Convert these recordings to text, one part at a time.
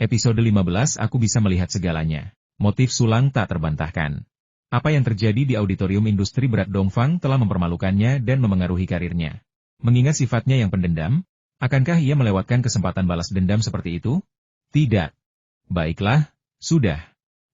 Episode 15 Aku bisa melihat segalanya. Motif Sulang tak terbantahkan. Apa yang terjadi di auditorium industri berat Dongfang telah mempermalukannya dan memengaruhi karirnya. Mengingat sifatnya yang pendendam, akankah ia melewatkan kesempatan balas dendam seperti itu? Tidak. Baiklah, sudah.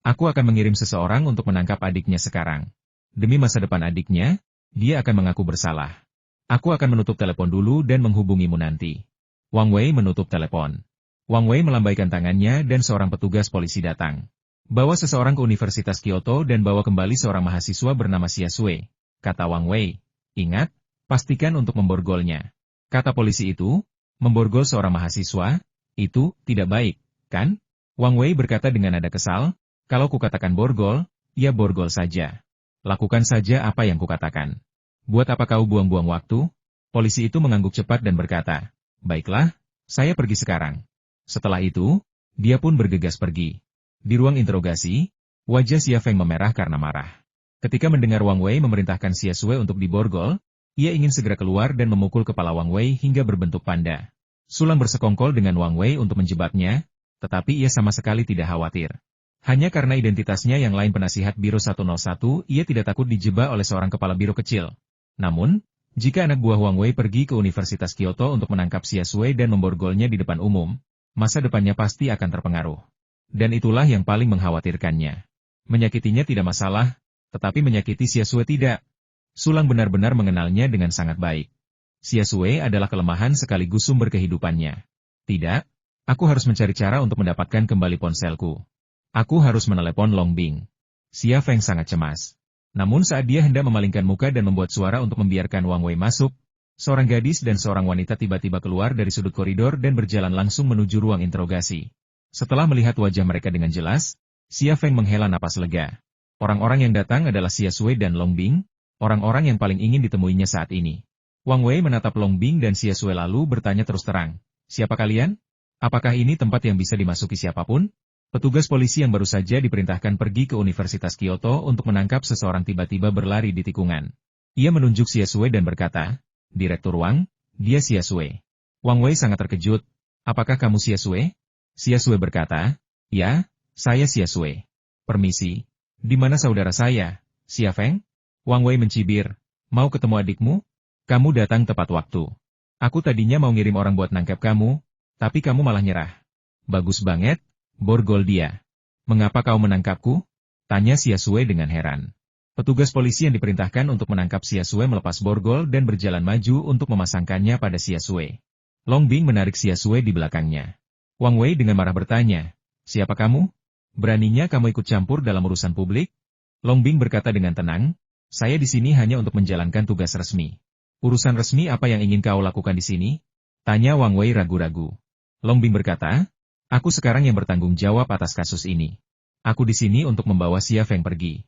Aku akan mengirim seseorang untuk menangkap adiknya sekarang. Demi masa depan adiknya, dia akan mengaku bersalah. Aku akan menutup telepon dulu dan menghubungimu nanti. Wang Wei menutup telepon. Wang Wei melambaikan tangannya dan seorang petugas polisi datang. Bawa seseorang ke Universitas Kyoto dan bawa kembali seorang mahasiswa bernama Xia Sui, kata Wang Wei. Ingat, pastikan untuk memborgolnya. Kata polisi itu, memborgol seorang mahasiswa, itu tidak baik, kan? Wang Wei berkata dengan nada kesal, kalau kukatakan borgol, ya borgol saja. Lakukan saja apa yang kukatakan. Buat apa kau buang-buang waktu? Polisi itu mengangguk cepat dan berkata, baiklah, saya pergi sekarang. Setelah itu, dia pun bergegas pergi. Di ruang interogasi, wajah Xia Feng memerah karena marah. Ketika mendengar Wang Wei memerintahkan Xia Sui untuk diborgol, ia ingin segera keluar dan memukul kepala Wang Wei hingga berbentuk panda. Sulang bersekongkol dengan Wang Wei untuk menjebaknya, tetapi ia sama sekali tidak khawatir. Hanya karena identitasnya yang lain penasihat Biro 101, ia tidak takut dijebak oleh seorang kepala biro kecil. Namun, jika anak buah Wang Wei pergi ke Universitas Kyoto untuk menangkap Xia Sui dan memborgolnya di depan umum, masa depannya pasti akan terpengaruh. Dan itulah yang paling mengkhawatirkannya. Menyakitinya tidak masalah, tetapi menyakiti Xia Sui tidak. Sulang benar-benar mengenalnya dengan sangat baik. Xia Sui adalah kelemahan sekaligus sumber kehidupannya. Tidak, aku harus mencari cara untuk mendapatkan kembali ponselku. Aku harus menelepon Long Bing. Xia Feng sangat cemas. Namun saat dia hendak memalingkan muka dan membuat suara untuk membiarkan Wang Wei masuk, seorang gadis dan seorang wanita tiba-tiba keluar dari sudut koridor dan berjalan langsung menuju ruang interogasi. Setelah melihat wajah mereka dengan jelas, Xia Feng menghela napas lega. Orang-orang yang datang adalah Xia Sui dan Long Bing, orang-orang yang paling ingin ditemuinya saat ini. Wang Wei menatap Long Bing dan Xia Sui lalu bertanya terus terang, siapa kalian? Apakah ini tempat yang bisa dimasuki siapapun? Petugas polisi yang baru saja diperintahkan pergi ke Universitas Kyoto untuk menangkap seseorang tiba-tiba berlari di tikungan. Ia menunjuk Xia Sui dan berkata, Direktur Wang, dia Xia Sui. Wang Wei sangat terkejut. Apakah kamu Xia Sui? Xia Sui berkata, ya, saya Xia Sui. Permisi, di mana saudara saya, Xia Feng? Wang Wei mencibir, mau ketemu adikmu? Kamu datang tepat waktu. Aku tadinya mau ngirim orang buat nangkep kamu, tapi kamu malah nyerah. Bagus banget, borgol dia. Mengapa kau menangkapku? Tanya Xia Sui dengan heran. Petugas polisi yang diperintahkan untuk menangkap Xia Sui melepas borgol dan berjalan maju untuk memasangkannya pada Xia Sui. Long Bing menarik Xia Sui di belakangnya. Wang Wei dengan marah bertanya, siapa kamu? Beraninya kamu ikut campur dalam urusan publik? Long Bing berkata dengan tenang, saya di sini hanya untuk menjalankan tugas resmi. Urusan resmi apa yang ingin kau lakukan di sini? Tanya Wang Wei ragu-ragu. Long Bing berkata, aku sekarang yang bertanggung jawab atas kasus ini. Aku di sini untuk membawa Xia Feng pergi.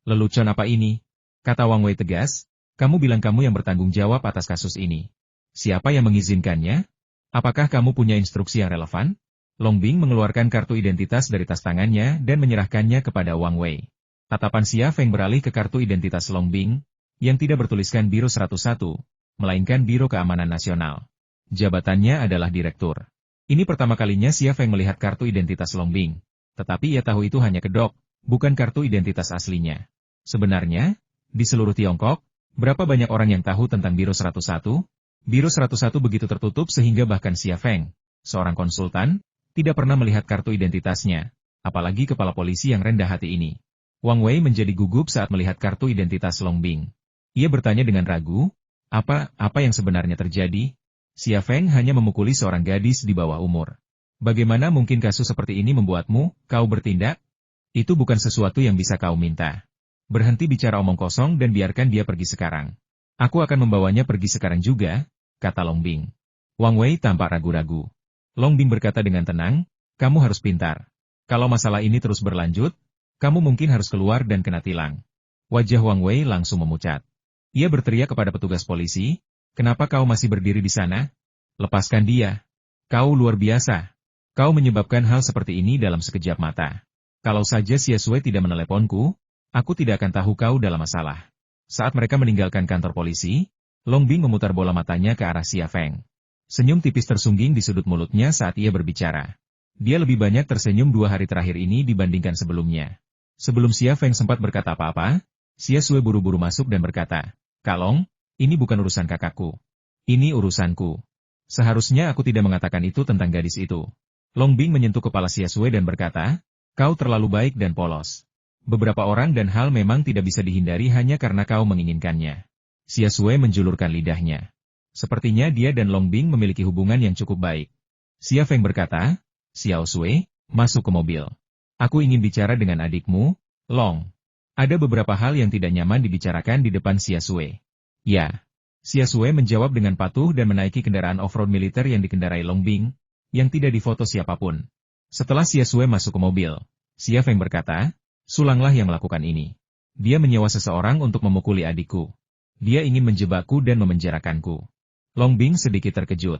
Lelucon apa ini? Kata Wang Wei tegas, kamu bilang kamu yang bertanggung jawab atas kasus ini. Siapa yang mengizinkannya? Apakah kamu punya instruksi yang relevan? Long Bing mengeluarkan kartu identitas dari tas tangannya dan menyerahkannya kepada Wang Wei. Tatapan Xia Feng beralih ke kartu identitas Long Bing, yang tidak bertuliskan Biro 101, melainkan Biro Keamanan Nasional. Jabatannya adalah Direktur. Ini pertama kalinya Xia Feng melihat kartu identitas Long Bing, tetapi ia tahu itu hanya kedok, bukan kartu identitas aslinya. Sebenarnya, di seluruh Tiongkok, berapa banyak orang yang tahu tentang Biro 101? Biro 101 begitu tertutup sehingga bahkan Xia Feng, seorang konsultan, tidak pernah melihat kartu identitasnya, apalagi kepala polisi yang rendah hati ini. Wang Wei menjadi gugup saat melihat kartu identitas Long Bing. Ia bertanya dengan ragu, apa yang sebenarnya terjadi? Xia Feng hanya memukuli seorang gadis di bawah umur. Bagaimana mungkin kasus seperti ini membuatmu, kau bertindak? Itu bukan sesuatu yang bisa kau minta. Berhenti bicara omong kosong dan biarkan dia pergi sekarang. Aku akan membawanya pergi sekarang juga, kata Long Bing. Wang Wei tampak ragu-ragu. Long Bing berkata dengan tenang, kamu harus pintar. Kalau masalah ini terus berlanjut, kamu mungkin harus keluar dan kena tilang. Wajah Wang Wei langsung memucat. Ia berteriak kepada petugas polisi, kenapa kau masih berdiri di sana? Lepaskan dia. Kau luar biasa. Kau menyebabkan hal seperti ini dalam sekejap mata. Kalau saja Xia Sui tidak meneleponku, aku tidak akan tahu kau dalam masalah. Saat mereka meninggalkan kantor polisi, Long Bing memutar bola matanya ke arah Xia Feng. Senyum tipis tersungging di sudut mulutnya saat ia berbicara. Dia lebih banyak tersenyum 2 hari terakhir ini dibandingkan sebelumnya. Sebelum Xia Feng sempat berkata apa-apa, Xia Sui buru-buru masuk dan berkata, "Kalong, ini bukan urusan kakakku. Ini urusanku. Seharusnya aku tidak mengatakan itu tentang gadis itu." Long Bing menyentuh kepala Xia Sui dan berkata, "Kau terlalu baik dan polos. Beberapa orang dan hal memang tidak bisa dihindari hanya karena kau menginginkannya." Xia Sui menjulurkan lidahnya. Sepertinya dia dan Long Bing memiliki hubungan yang cukup baik. Xia Feng berkata, "Xiao Sui, masuk ke mobil. Aku ingin bicara dengan adikmu, Long." Ada beberapa hal yang tidak nyaman dibicarakan di depan Xia Sui. "Ya." Xia Sui menjawab dengan patuh dan menaiki kendaraan off-road militer yang dikendarai Long Bing, yang tidak difoto siapapun. Setelah Xia Sui masuk ke mobil, Xia Feng berkata, "Sulanglah yang melakukan ini. Dia menyewa seseorang untuk memukuli adikku. Dia ingin menjebakku dan memenjarakanku." Long Bing sedikit terkejut.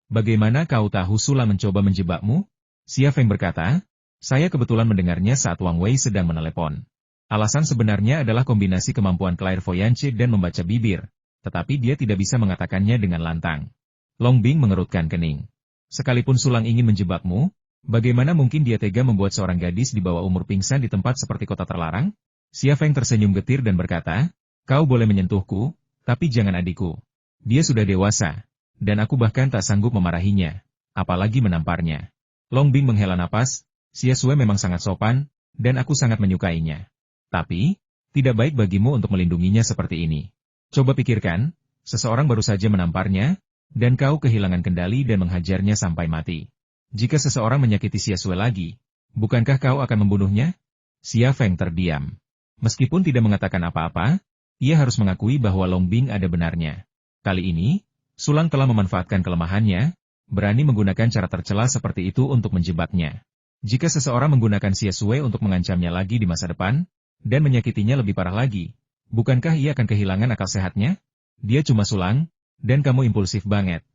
"Bagaimana kau tahu Sulang mencoba menjebakmu?" Xia Feng berkata, "Saya kebetulan mendengarnya saat Wang Wei sedang menelepon. Alasan sebenarnya adalah kombinasi kemampuan clairvoyance dan membaca bibir, tetapi dia tidak bisa mengatakannya dengan lantang." Long Bing mengerutkan kening. "Sekalipun Sulang ingin menjebakmu, bagaimana mungkin dia tega membuat seorang gadis di bawah umur pingsan di tempat seperti kota terlarang?" Xia Feng tersenyum getir dan berkata, "Kau boleh menyentuhku, tapi jangan adikku. Dia sudah dewasa, dan aku bahkan tak sanggup memarahinya, apalagi menamparnya." Long Bing menghela napas, "Xia Sui memang sangat sopan, dan aku sangat menyukainya. Tapi, tidak baik bagimu untuk melindunginya seperti ini. Coba pikirkan, seseorang baru saja menamparnya, dan kau kehilangan kendali dan menghajarnya sampai mati. Jika seseorang menyakiti Xia Sui lagi, bukankah kau akan membunuhnya?" Xia Feng terdiam. Meskipun tidak mengatakan apa-apa, ia harus mengakui bahwa Long Bing ada benarnya. Kali ini, Sulang telah memanfaatkan kelemahannya, berani menggunakan cara tercela seperti itu untuk menjebaknya. Jika seseorang menggunakan Xia Sui untuk mengancamnya lagi di masa depan, dan menyakitinya lebih parah lagi, bukankah ia akan kehilangan akal sehatnya? Dia cuma Sulang, dan kamu impulsif banget.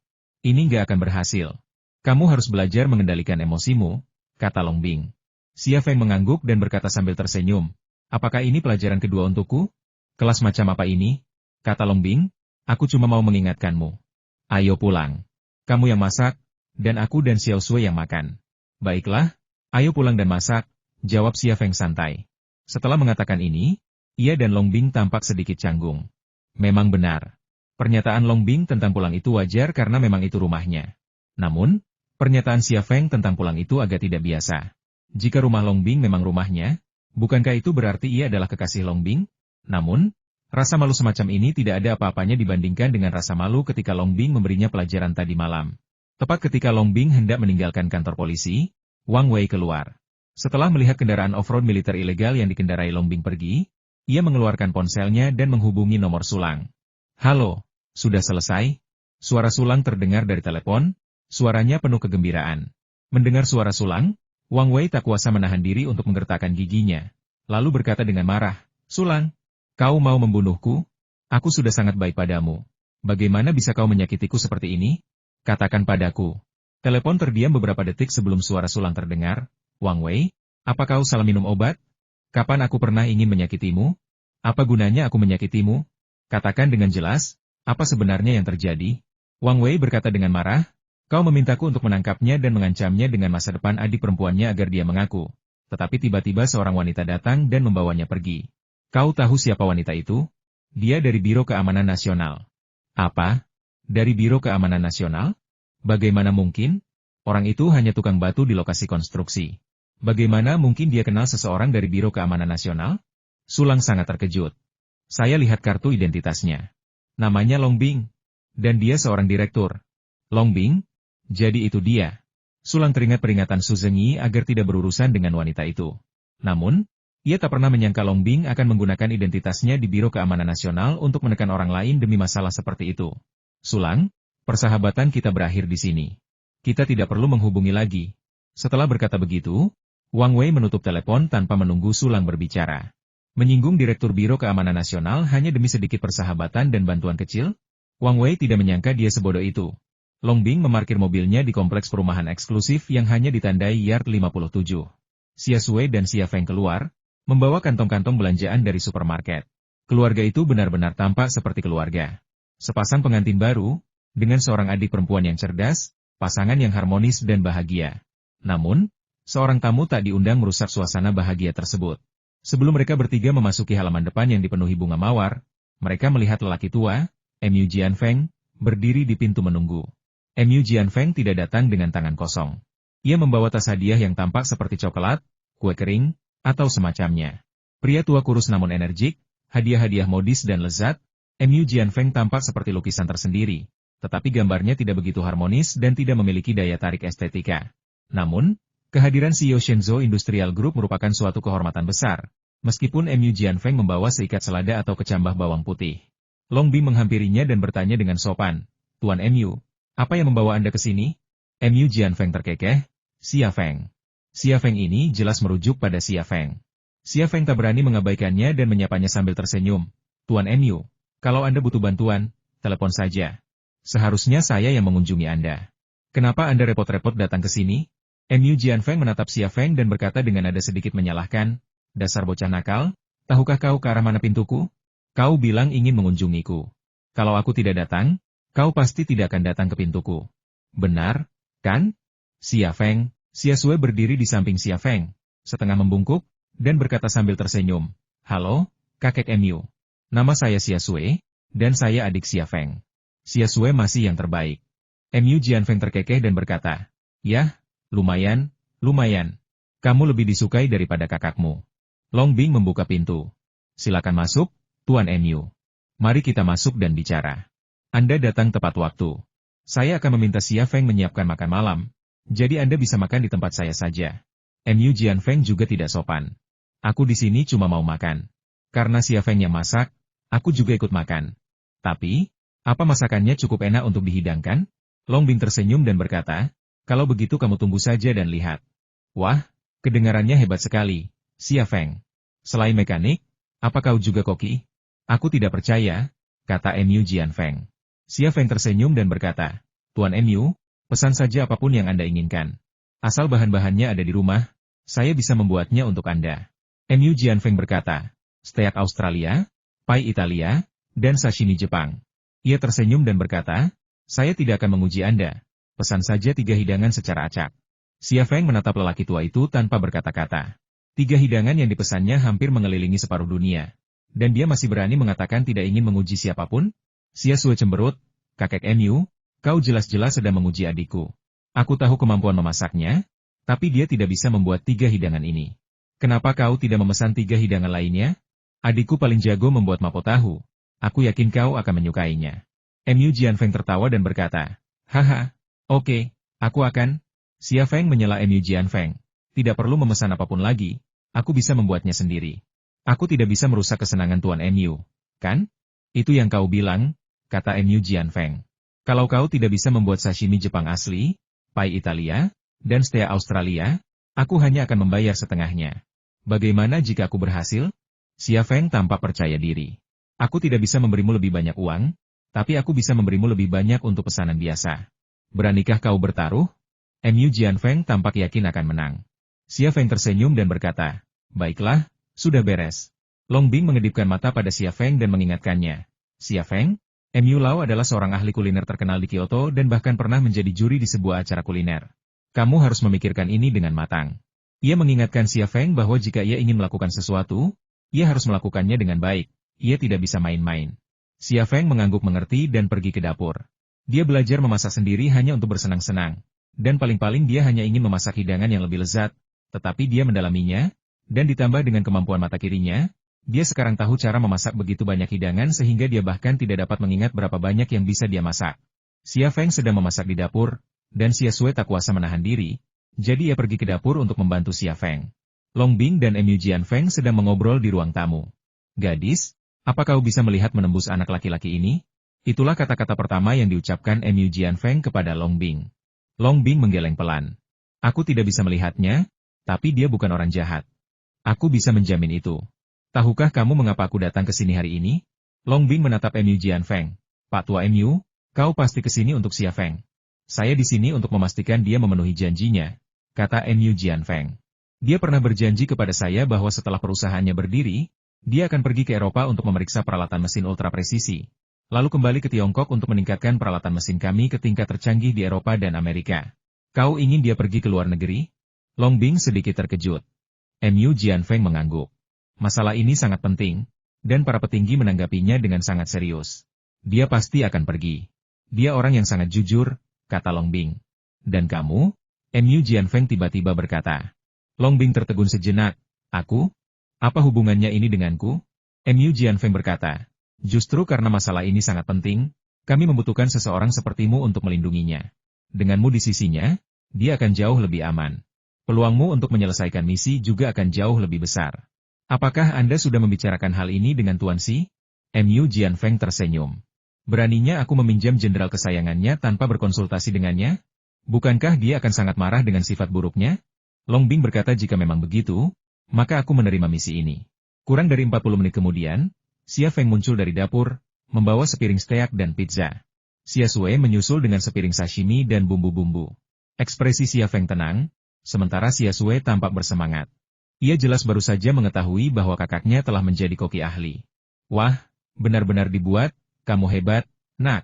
Ini nggak akan berhasil. Kamu harus belajar mengendalikan emosimu, kata Long Bing. Xia Feng mengangguk dan berkata sambil tersenyum, "Apakah ini pelajaran kedua untukku? Kelas macam apa ini?" Kata Long Bing, "Aku cuma mau mengingatkanmu. Ayo pulang. Kamu yang masak, dan aku dan Xiao Sui yang makan." "Baiklah, ayo pulang dan masak," jawab Xia Feng santai. Setelah mengatakan ini, ia dan Long Bing tampak sedikit canggung. Memang benar. Pernyataan Long Bing tentang pulang itu wajar karena memang itu rumahnya. Namun, pernyataan Xia Feng tentang pulang itu agak tidak biasa. Jika rumah Long Bing memang rumahnya, bukankah itu berarti ia adalah kekasih Long Bing? Namun, rasa malu semacam ini tidak ada apa-apanya dibandingkan dengan rasa malu ketika Long Bing memberinya pelajaran tadi malam. Tepat ketika Long Bing hendak meninggalkan kantor polisi, Wang Wei keluar. Setelah melihat kendaraan off-road militer ilegal yang dikendarai Long Bing pergi, ia mengeluarkan ponselnya dan menghubungi nomor Sulang. "Halo, sudah selesai?" Suara Sulang terdengar dari telepon, suaranya penuh kegembiraan. Mendengar suara Sulang, Wang Wei tak kuasa menahan diri untuk menggertakkan giginya, lalu berkata dengan marah, "Sulang, kau mau membunuhku? Aku sudah sangat baik padamu. Bagaimana bisa kau menyakitiku seperti ini? Katakan padaku." Telepon terdiam beberapa detik sebelum suara Sulang terdengar. "Wang Wei, apa kau salah minum obat? Kapan aku pernah ingin menyakitimu? Apa gunanya aku menyakitimu? Katakan dengan jelas, apa sebenarnya yang terjadi?" Wang Wei berkata dengan marah, "Kau memintaku untuk menangkapnya dan mengancamnya dengan masa depan adik perempuannya agar dia mengaku. Tetapi tiba-tiba seorang wanita datang dan membawanya pergi. Kau tahu siapa wanita itu? Dia dari Biro Keamanan Nasional." "Apa? Dari Biro Keamanan Nasional? Bagaimana mungkin? Orang itu hanya tukang batu di lokasi konstruksi. Bagaimana mungkin dia kenal seseorang dari Biro Keamanan Nasional?" Sulang sangat terkejut. "Saya lihat kartu identitasnya. Namanya Long Bing. Dan dia seorang direktur." "Long Bing? Jadi itu dia." Sulang teringat peringatan Su Zengyi agar tidak berurusan dengan wanita itu. Namun, ia tak pernah menyangka Long Bing akan menggunakan identitasnya di Biro Keamanan Nasional untuk menekan orang lain demi masalah seperti itu. "Sulang, persahabatan kita berakhir di sini. Kita tidak perlu menghubungi lagi." Setelah berkata begitu, Wang Wei menutup telepon tanpa menunggu Sulang berbicara. Menyinggung Direktur Biro Keamanan Nasional hanya demi sedikit persahabatan dan bantuan kecil? Wang Wei tidak menyangka dia sebodoh itu. Long Bing memarkir mobilnya di kompleks perumahan eksklusif yang hanya ditandai Yard 57. Xia Sui dan Xia Feng keluar, membawa kantong-kantong belanjaan dari supermarket. Keluarga itu benar-benar tampak seperti keluarga. Sepasang pengantin baru, dengan seorang adik perempuan yang cerdas, pasangan yang harmonis dan bahagia. Namun, seorang tamu tak diundang merusak suasana bahagia tersebut. Sebelum mereka bertiga memasuki halaman depan yang dipenuhi bunga mawar, mereka melihat lelaki tua, Mu Jianfeng, berdiri di pintu menunggu. Mu Jianfeng tidak datang dengan tangan kosong. Ia membawa tas hadiah yang tampak seperti coklat, kue kering, atau semacamnya. Pria tua kurus namun energik, hadiah-hadiah modis dan lezat, Mu Jianfeng tampak seperti lukisan tersendiri, tetapi gambarnya tidak begitu harmonis dan tidak memiliki daya tarik estetika. Namun, kehadiran CEO Shenzhou Industrial Group merupakan suatu kehormatan besar, meskipun Mu Jianfeng membawa seikat selada atau kecambah bawang putih. Long Bing menghampirinya dan bertanya dengan sopan, "Tuan Mu, apa yang membawa Anda ke sini?" Mu Jianfeng terkekeh, "Xia Feng." Xia Feng ini jelas merujuk pada Xia Feng. Xia Feng tak berani mengabaikannya dan menyapanya sambil tersenyum, "Tuan Mu, kalau Anda butuh bantuan, telepon saja. Seharusnya saya yang mengunjungi Anda. Kenapa Anda repot-repot datang ke sini?" Mu Jianfeng menatap Xia Feng dan berkata dengan nada sedikit menyalahkan, "Dasar bocah nakal, tahukah kau ke arah mana pintuku? Kau bilang ingin mengunjungiku. Kalau aku tidak datang, kau pasti tidak akan datang ke pintuku. Benar, kan?" Xia Feng, Xia Sue berdiri di samping Xia Feng, setengah membungkuk, dan berkata sambil tersenyum, "Halo, kakek Mu. Nama saya Xia Sue, dan saya adik Xia Feng. Xia Sue masih yang terbaik." Mu Jianfeng terkekeh dan berkata, "Yah, lumayan, lumayan. Kamu lebih disukai daripada kakakmu." Long Bing membuka pintu. "Silakan masuk, Tuan Mu. Mari kita masuk dan bicara. Anda datang tepat waktu. Saya akan meminta Xia Feng menyiapkan makan malam, jadi Anda bisa makan di tempat saya saja." Mu Jianfeng juga tidak sopan. "Aku di sini cuma mau makan. Karena Xia Feng yang masak, aku juga ikut makan. Tapi, apa masakannya cukup enak untuk dihidangkan?" Long Bing tersenyum dan berkata, "Kalau begitu kamu tunggu saja dan lihat." "Wah, kedengarannya hebat sekali, Xia Feng. Selain mekanik, apa kau juga koki?" "Aku tidak percaya," kata Mu Jianfeng. Xia Feng tersenyum dan berkata, "Tuan Mu, pesan saja apapun yang Anda inginkan. Asal bahan-bahannya ada di rumah, saya bisa membuatnya untuk Anda." Mu Jianfeng berkata, "Steak Australia, pai Italia, dan sashimi Jepang." Ia tersenyum dan berkata, "Saya tidak akan menguji Anda. Pesan saja 3 hidangan secara acak." Xia Feng menatap lelaki tua itu tanpa berkata-kata. 3 hidangan yang dipesannya hampir mengelilingi separuh dunia. Dan dia masih berani mengatakan tidak ingin menguji siapapun? Xia Sue cemberut, "Kakek Mu, kau jelas-jelas sedang menguji adikku. Aku tahu kemampuan memasaknya, tapi dia tidak bisa membuat 3 hidangan ini. Kenapa kau tidak memesan 3 hidangan lainnya? Adikku paling jago membuat mapo tahu. Aku yakin kau akan menyukainya." Mu Jianfeng tertawa dan berkata, "Haha, oke, aku akan." Xia Feng menyela Mu Jianfeng, "Tidak perlu memesan apapun lagi, aku bisa membuatnya sendiri. Aku tidak bisa merusak kesenangan Tuan Mu, kan?" "Itu yang kau bilang," kata Mu Jianfeng. "Kalau kau tidak bisa membuat sashimi Jepang asli, pai Italia, dan steak Australia, aku hanya akan membayar setengahnya. Bagaimana jika aku berhasil?" Xia Feng tampak percaya diri. "Aku tidak bisa memberimu lebih banyak uang, tapi aku bisa memberimu lebih banyak untuk pesanan biasa. Beranikah kau bertaruh?" Mu Jianfeng tampak yakin akan menang. Xia Feng tersenyum dan berkata, "Baiklah, sudah beres." Long Bing mengedipkan mata pada Xia Feng dan mengingatkannya, "Xia Feng, Mu Lao adalah seorang ahli kuliner terkenal di Kyoto dan bahkan pernah menjadi juri di sebuah acara kuliner. Kamu harus memikirkan ini dengan matang." Ia mengingatkan Xia Feng bahwa jika ia ingin melakukan sesuatu, ia harus melakukannya dengan baik. Ia tidak bisa main-main. Xia Feng mengangguk mengerti dan pergi ke dapur. Dia belajar memasak sendiri hanya untuk bersenang-senang. Dan paling-paling dia hanya ingin memasak hidangan yang lebih lezat, tetapi dia mendalaminya, dan ditambah dengan kemampuan mata kirinya, dia sekarang tahu cara memasak begitu banyak hidangan sehingga dia bahkan tidak dapat mengingat berapa banyak yang bisa dia masak. Xia Feng sedang memasak di dapur, dan Xia Sue tak kuasa menahan diri, jadi ia pergi ke dapur untuk membantu Xia Feng. Long Bing dan Mu Jianfeng sedang mengobrol di ruang tamu. "Gadis, apa kau bisa melihat menembus anak laki-laki ini?" Itulah kata-kata pertama yang diucapkan Mu Jianfeng kepada Long Bing. Long Bing menggeleng pelan. "Aku tidak bisa melihatnya, tapi dia bukan orang jahat. Aku bisa menjamin itu. Tahukah kamu mengapa aku datang ke sini hari ini?" Long Bing menatap Mu Jianfeng. "Pak Tua Mu, kau pasti ke sini untuk Xia Feng." "Saya di sini untuk memastikan dia memenuhi janjinya," kata Mu Jianfeng. "Dia pernah berjanji kepada saya bahwa setelah perusahaannya berdiri, dia akan pergi ke Eropa untuk memeriksa peralatan mesin ultra presisi. Lalu kembali ke Tiongkok untuk meningkatkan peralatan mesin kami ke tingkat tercanggih di Eropa dan Amerika. Kau ingin dia pergi ke luar negeri? Long Bing sedikit terkejut. Mu Jianfeng mengangguk. Masalah ini sangat penting, dan para petinggi menanggapinya dengan sangat serius. Dia pasti akan pergi. Dia orang yang sangat jujur, kata Long Bing. Dan kamu? Mu Jianfeng tiba-tiba berkata. Long Bing tertegun sejenak. Aku? Apa hubungannya ini denganku? Mu Jianfeng berkata. Justru karena masalah ini sangat penting, kami membutuhkan seseorang sepertimu untuk melindunginya. Denganmu di sisinya, dia akan jauh lebih aman. Peluangmu untuk menyelesaikan misi juga akan jauh lebih besar. Apakah Anda sudah membicarakan hal ini dengan Tuan Xi? Mu Jianfeng tersenyum. Beraninya aku meminjam jenderal kesayangannya tanpa berkonsultasi dengannya? Bukankah dia akan sangat marah dengan sifat buruknya? Long Bing berkata jika memang begitu, maka aku menerima misi ini. Kurang dari 40 menit kemudian, Xia Feng muncul dari dapur, membawa sepiring steak dan pizza. Xia Sui menyusul dengan sepiring sashimi dan bumbu-bumbu. Ekspresi Xia Feng tenang, sementara Xia Sui tampak bersemangat. Ia jelas baru saja mengetahui bahwa kakaknya telah menjadi koki ahli. Wah, benar-benar dibuat, kamu hebat, nak.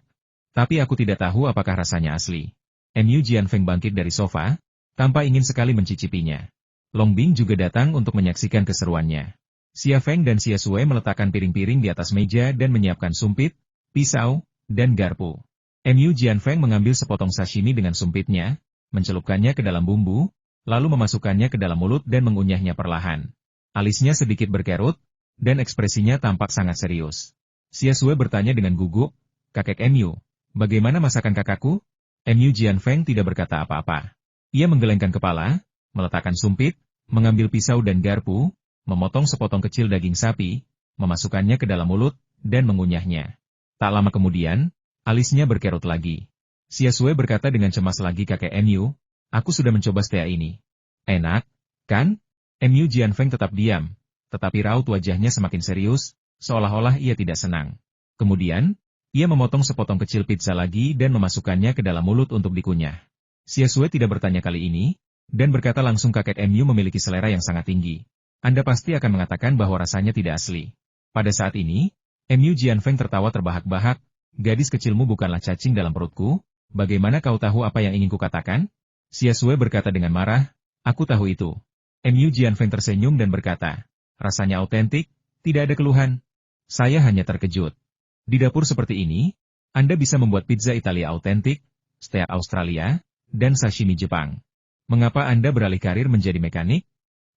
Tapi aku tidak tahu apakah rasanya asli. Mu Jianfeng bangkit dari sofa, tanpa ingin sekali mencicipinya. Long Bing juga datang untuk menyaksikan keseruannya. Xia Feng dan Xia Sui meletakkan piring-piring di atas meja dan menyiapkan sumpit, pisau, dan garpu. Mu Jianfeng mengambil sepotong sashimi dengan sumpitnya, mencelupkannya ke dalam bumbu, lalu memasukkannya ke dalam mulut dan mengunyahnya perlahan. Alisnya sedikit berkerut, dan ekspresinya tampak sangat serius. Xia Sui bertanya dengan gugup, kakek Mu, bagaimana masakan kakakku? Mu Jianfeng tidak berkata apa-apa. Ia menggelengkan kepala, meletakkan sumpit, mengambil pisau dan garpu, memotong sepotong kecil daging sapi, memasukkannya ke dalam mulut, dan mengunyahnya. Tak lama kemudian, alisnya berkerut lagi. Xia Sui berkata dengan cemas lagi kakek Mu, aku sudah mencoba steak ini. Enak, kan? Mu Jianfeng tetap diam, tetapi raut wajahnya semakin serius, seolah-olah ia tidak senang. Kemudian, ia memotong sepotong kecil pizza lagi dan memasukkannya ke dalam mulut untuk dikunyah. Xia Sui tidak bertanya kali ini, dan berkata langsung kakek Mu memiliki selera yang sangat tinggi. Anda pasti akan mengatakan bahwa rasanya tidak asli. Pada saat ini, Mu Jianfeng tertawa terbahak-bahak, gadis kecilmu bukanlah cacing dalam perutku, bagaimana kau tahu apa yang ingin kukatakan? Xia Sui berkata dengan marah, aku tahu itu. Mu Jianfeng tersenyum dan berkata, rasanya autentik, tidak ada keluhan. Saya hanya terkejut. Di dapur seperti ini, Anda bisa membuat pizza Italia autentik, steak Australia, dan sashimi Jepang. Mengapa Anda beralih karir menjadi mekanik?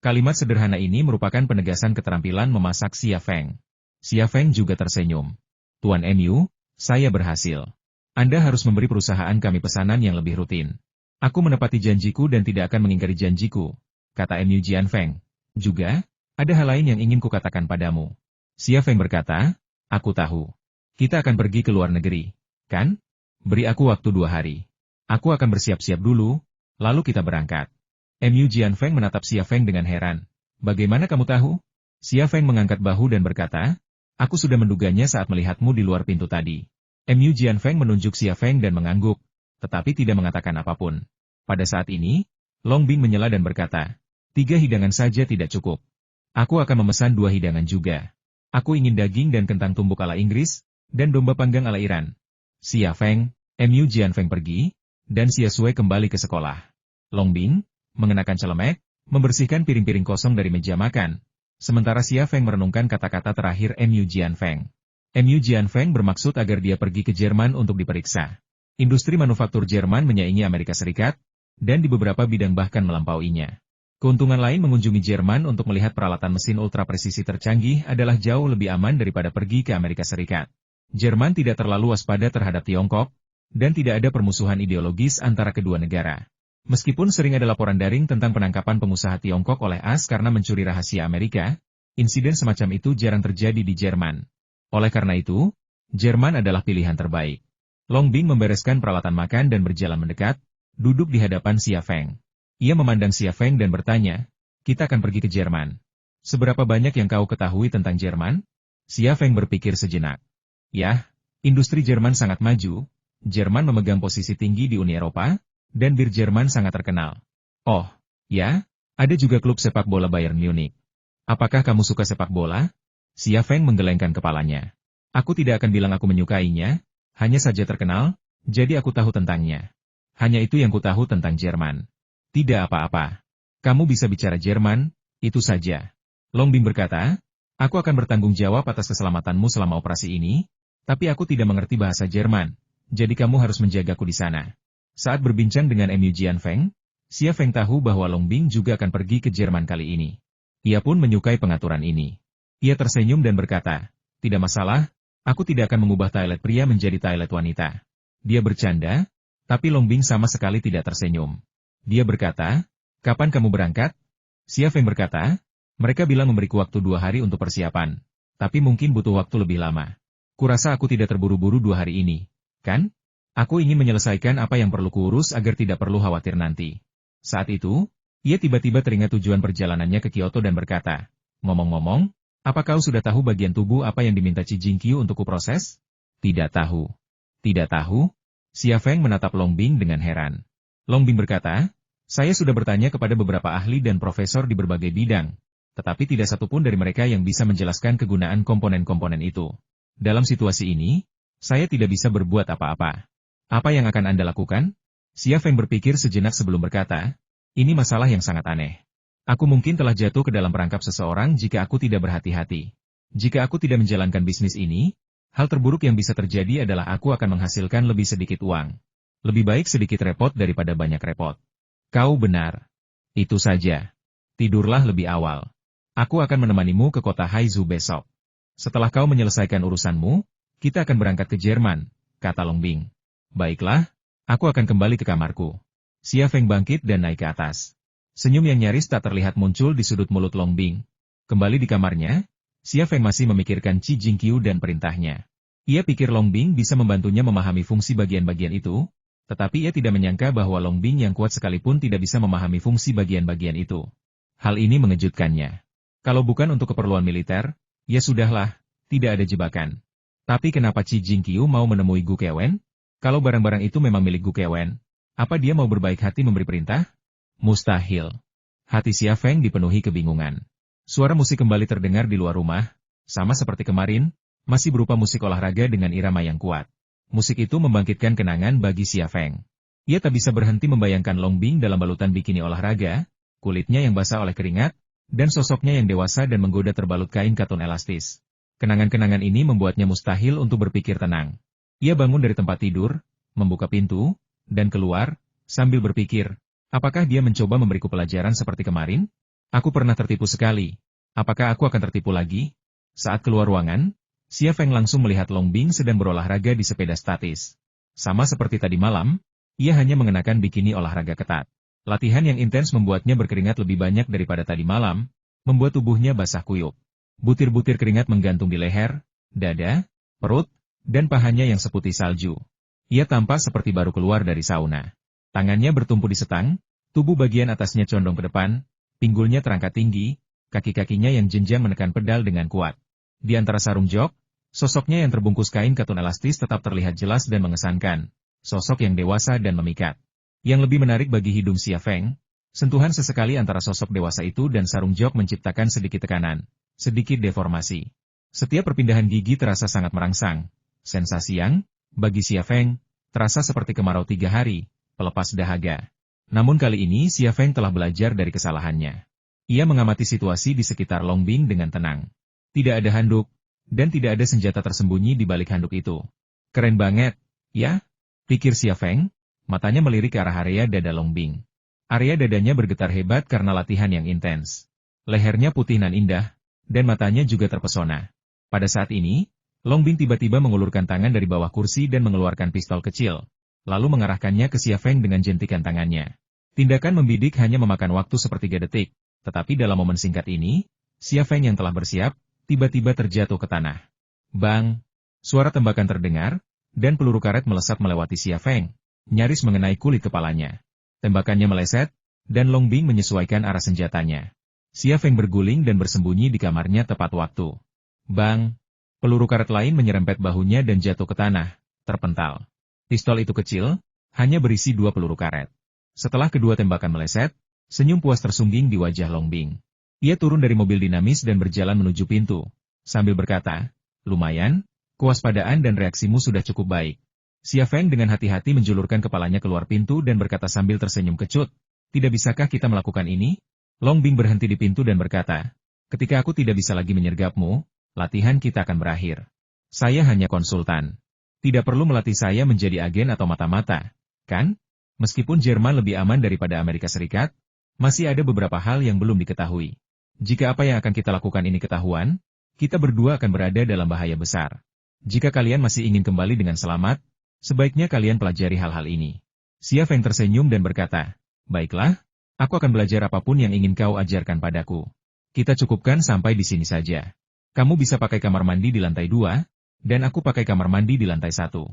Kalimat sederhana ini merupakan penegasan keterampilan memasak Xia Feng. Xia Feng juga tersenyum. Tuan Mu, saya berhasil. Anda harus memberi perusahaan kami pesanan yang lebih rutin. Aku menepati janjiku dan tidak akan mengingkari janjiku, kata Mu Jianfeng. Juga, ada hal lain yang ingin kukatakan padamu. Xia Feng berkata, aku tahu. Kita akan pergi ke luar negeri, kan? Beri aku waktu 2 hari. Aku akan bersiap-siap dulu, lalu kita berangkat. Mu Jianfeng menatap Xia Feng dengan heran. Bagaimana kamu tahu? Xia Feng mengangkat bahu dan berkata, aku sudah menduganya saat melihatmu di luar pintu tadi. Mu Jianfeng menunjuk Xia Feng dan mengangguk, tetapi tidak mengatakan apapun. Pada saat ini, Long Bing menyela dan berkata, 3 hidangan saja tidak cukup. Aku akan memesan 2 hidangan juga. Aku ingin daging dan kentang tumbuk ala Inggris, dan domba panggang ala Iran. Xia Feng, Mu Jianfeng pergi, dan Xia Sui kembali ke sekolah. Long Bing mengenakan celemek, membersihkan piring-piring kosong dari meja makan. Sementara Xia Feng merenungkan kata-kata terakhir Mu Jianfeng. Mu Jianfeng bermaksud agar dia pergi ke Jerman untuk diperiksa. Industri manufaktur Jerman menyaingi Amerika Serikat, dan di beberapa bidang bahkan melampauinya. Keuntungan lain mengunjungi Jerman untuk melihat peralatan mesin ultra presisi tercanggih adalah jauh lebih aman daripada pergi ke Amerika Serikat. Jerman tidak terlalu waspada terhadap Tiongkok, dan tidak ada permusuhan ideologis antara kedua negara. Meskipun sering ada laporan daring tentang penangkapan pengusaha Tiongkok oleh AS karena mencuri rahasia Amerika, insiden semacam itu jarang terjadi di Jerman. Oleh karena itu, Jerman adalah pilihan terbaik. Long Bing membereskan peralatan makan dan berjalan mendekat, duduk di hadapan Xia Feng. Ia memandang Xia Feng dan bertanya, kita akan pergi ke Jerman. Seberapa banyak yang kau ketahui tentang Jerman? Xia Feng berpikir sejenak. Yah, industri Jerman sangat maju, Jerman memegang posisi tinggi di Uni Eropa, dan bir Jerman sangat terkenal. Oh, ya, ada juga klub sepak bola Bayern Munich. Apakah kamu suka sepak bola? Xia Feng menggelengkan kepalanya. Aku tidak akan bilang aku menyukainya, hanya saja terkenal, jadi aku tahu tentangnya. Hanya itu yang kutahu tentang Jerman. Tidak apa-apa. Kamu bisa bicara Jerman, itu saja. Long Bing berkata, aku akan bertanggung jawab atas keselamatanmu selama operasi ini, tapi aku tidak mengerti bahasa Jerman, jadi kamu harus menjagaku di sana. Saat berbincang dengan Mu Jianfeng, Xia Feng tahu bahwa Long Bing juga akan pergi ke Jerman kali ini. Ia pun menyukai pengaturan ini. Ia tersenyum dan berkata, tidak masalah, aku tidak akan mengubah toilet pria menjadi toilet wanita. Dia bercanda, tapi Long Bing sama sekali tidak tersenyum. Dia berkata, kapan kamu berangkat? Xia Feng berkata, mereka bilang memberiku waktu 2 hari untuk persiapan, tapi mungkin butuh waktu lebih lama. Kurasa aku tidak terburu-buru 2 hari ini, kan? Aku ingin menyelesaikan apa yang perlu kuurus agar tidak perlu khawatir nanti. Saat itu, ia tiba-tiba teringat tujuan perjalanannya ke Kyoto dan berkata, ngomong-ngomong, apa kau sudah tahu bagian tubuh apa yang diminta Qi Jingqiu untuk kuproses? Tidak tahu. Tidak tahu? Xia Feng menatap Long Bing dengan heran. Long Bing berkata, saya sudah bertanya kepada beberapa ahli dan profesor di berbagai bidang, tetapi tidak satupun dari mereka yang bisa menjelaskan kegunaan komponen-komponen itu. Dalam situasi ini, saya tidak bisa berbuat apa-apa. Apa yang akan Anda lakukan? Xia Feng berpikir sejenak sebelum berkata, ini masalah yang sangat aneh. Aku mungkin telah jatuh ke dalam perangkap seseorang jika aku tidak berhati-hati. Jika aku tidak menjalankan bisnis ini, hal terburuk yang bisa terjadi adalah aku akan menghasilkan lebih sedikit uang. Lebih baik sedikit repot daripada banyak repot. Kau benar. Itu saja. Tidurlah lebih awal. Aku akan menemanimu ke kota Haizu besok. Setelah kau menyelesaikan urusanmu, kita akan berangkat ke Jerman, kata Long Bing. Baiklah, aku akan kembali ke kamarku. Xia Feng bangkit dan naik ke atas. Senyum yang nyaris tak terlihat muncul di sudut mulut Long Bing. Kembali di kamarnya, Xia Feng masih memikirkan Qi Jingqiu dan perintahnya. Ia pikir Long Bing bisa membantunya memahami fungsi bagian-bagian itu, tetapi ia tidak menyangka bahwa Long Bing yang kuat sekalipun tidak bisa memahami fungsi bagian-bagian itu. Hal ini mengejutkannya. Kalau bukan untuk keperluan militer, ya sudahlah, tidak ada jebakan. Tapi kenapa Qi Jingqiu mau menemui Gu Kewen? Kalau barang-barang itu memang milik Gu Kewen, apa dia mau berbaik hati memberi perintah? Mustahil. Hati Xia Feng dipenuhi kebingungan. Suara musik kembali terdengar di luar rumah, sama seperti kemarin, masih berupa musik olahraga dengan irama yang kuat. Musik itu membangkitkan kenangan bagi Xia Feng. Ia tak bisa berhenti membayangkan Long Bing dalam balutan bikini olahraga, kulitnya yang basah oleh keringat, dan sosoknya yang dewasa dan menggoda terbalut kain katun elastis. Kenangan-kenangan ini membuatnya mustahil untuk berpikir tenang. Ia bangun dari tempat tidur, membuka pintu, dan keluar, sambil berpikir, apakah dia mencoba memberiku pelajaran seperti kemarin? Aku pernah tertipu sekali. Apakah aku akan tertipu lagi? Saat keluar ruangan, Xia Feng langsung melihat Long Bing sedang berolahraga di sepeda statis. Sama seperti tadi malam, ia hanya mengenakan bikini olahraga ketat. Latihan yang intens membuatnya berkeringat lebih banyak daripada tadi malam, membuat tubuhnya basah kuyup. Butir-butir keringat menggantung di leher, dada, perut, dan pahanya yang seputih salju. Ia tampak seperti baru keluar dari sauna. Tangannya bertumpu di setang, tubuh bagian atasnya condong ke depan, pinggulnya terangkat tinggi, kaki-kakinya yang jenjang menekan pedal dengan kuat. Di antara sarung jok, sosoknya yang terbungkus kain katun elastis tetap terlihat jelas dan mengesankan. Sosok yang dewasa dan memikat. Yang lebih menarik bagi hidung Xia Feng, sentuhan sesekali antara sosok dewasa itu dan sarung jok menciptakan sedikit tekanan, sedikit deformasi. Setiap perpindahan gigi terasa sangat merangsang. Sensasi yang, bagi Xia Feng, terasa seperti kemarau 3 hari, pelepas dahaga. Namun kali ini Xia Feng telah belajar dari kesalahannya. Ia mengamati situasi di sekitar Long Bing dengan tenang. Tidak ada handuk, dan tidak ada senjata tersembunyi di balik handuk itu. Keren banget, ya? Pikir Xia Feng, matanya melirik ke arah area dada Long Bing. Area dadanya bergetar hebat karena latihan yang intens. Lehernya putih nan indah, dan matanya juga terpesona. Pada saat ini, Long Bing tiba-tiba mengulurkan tangan dari bawah kursi dan mengeluarkan pistol kecil, lalu mengarahkannya ke Xia Feng dengan jentikan tangannya. Tindakan membidik hanya memakan waktu sepertiga detik, tetapi dalam momen singkat ini, Xia Feng yang telah bersiap, tiba-tiba terjatuh ke tanah. Bang! Suara tembakan terdengar, dan peluru karet melesat melewati Xia Feng, nyaris mengenai kulit kepalanya. Tembakannya meleset, dan Long Bing menyesuaikan arah senjatanya. Xia Feng berguling dan bersembunyi di kamarnya tepat waktu. Bang! Peluru karet lain menyerempet bahunya dan jatuh ke tanah, terpental. Pistol itu kecil, hanya berisi 2 peluru karet. Setelah kedua tembakan meleset, senyum puas tersungging di wajah Long Bing. Ia turun dari mobil dinamis dan berjalan menuju pintu, sambil berkata, lumayan, kewaspadaan dan reaksimu sudah cukup baik. Xia Feng dengan hati-hati menjulurkan kepalanya keluar pintu dan berkata sambil tersenyum kecut, "Tidak bisakah kita melakukan ini?" Long Bing berhenti di pintu dan berkata, "Ketika aku tidak bisa lagi menyergapmu, latihan kita akan berakhir. Saya hanya konsultan. Tidak perlu melatih saya menjadi agen atau mata-mata, kan? Meskipun Jerman lebih aman daripada Amerika Serikat, masih ada beberapa hal yang belum diketahui. Jika apa yang akan kita lakukan ini ketahuan, kita berdua akan berada dalam bahaya besar. Jika kalian masih ingin kembali dengan selamat, sebaiknya kalian pelajari hal-hal ini." Xia Feng tersenyum dan berkata, "Baiklah, aku akan belajar apapun yang ingin kau ajarkan padaku. Kita cukupkan sampai di sini saja. Kamu bisa pakai kamar mandi di lantai 2, dan aku pakai kamar mandi di lantai 1.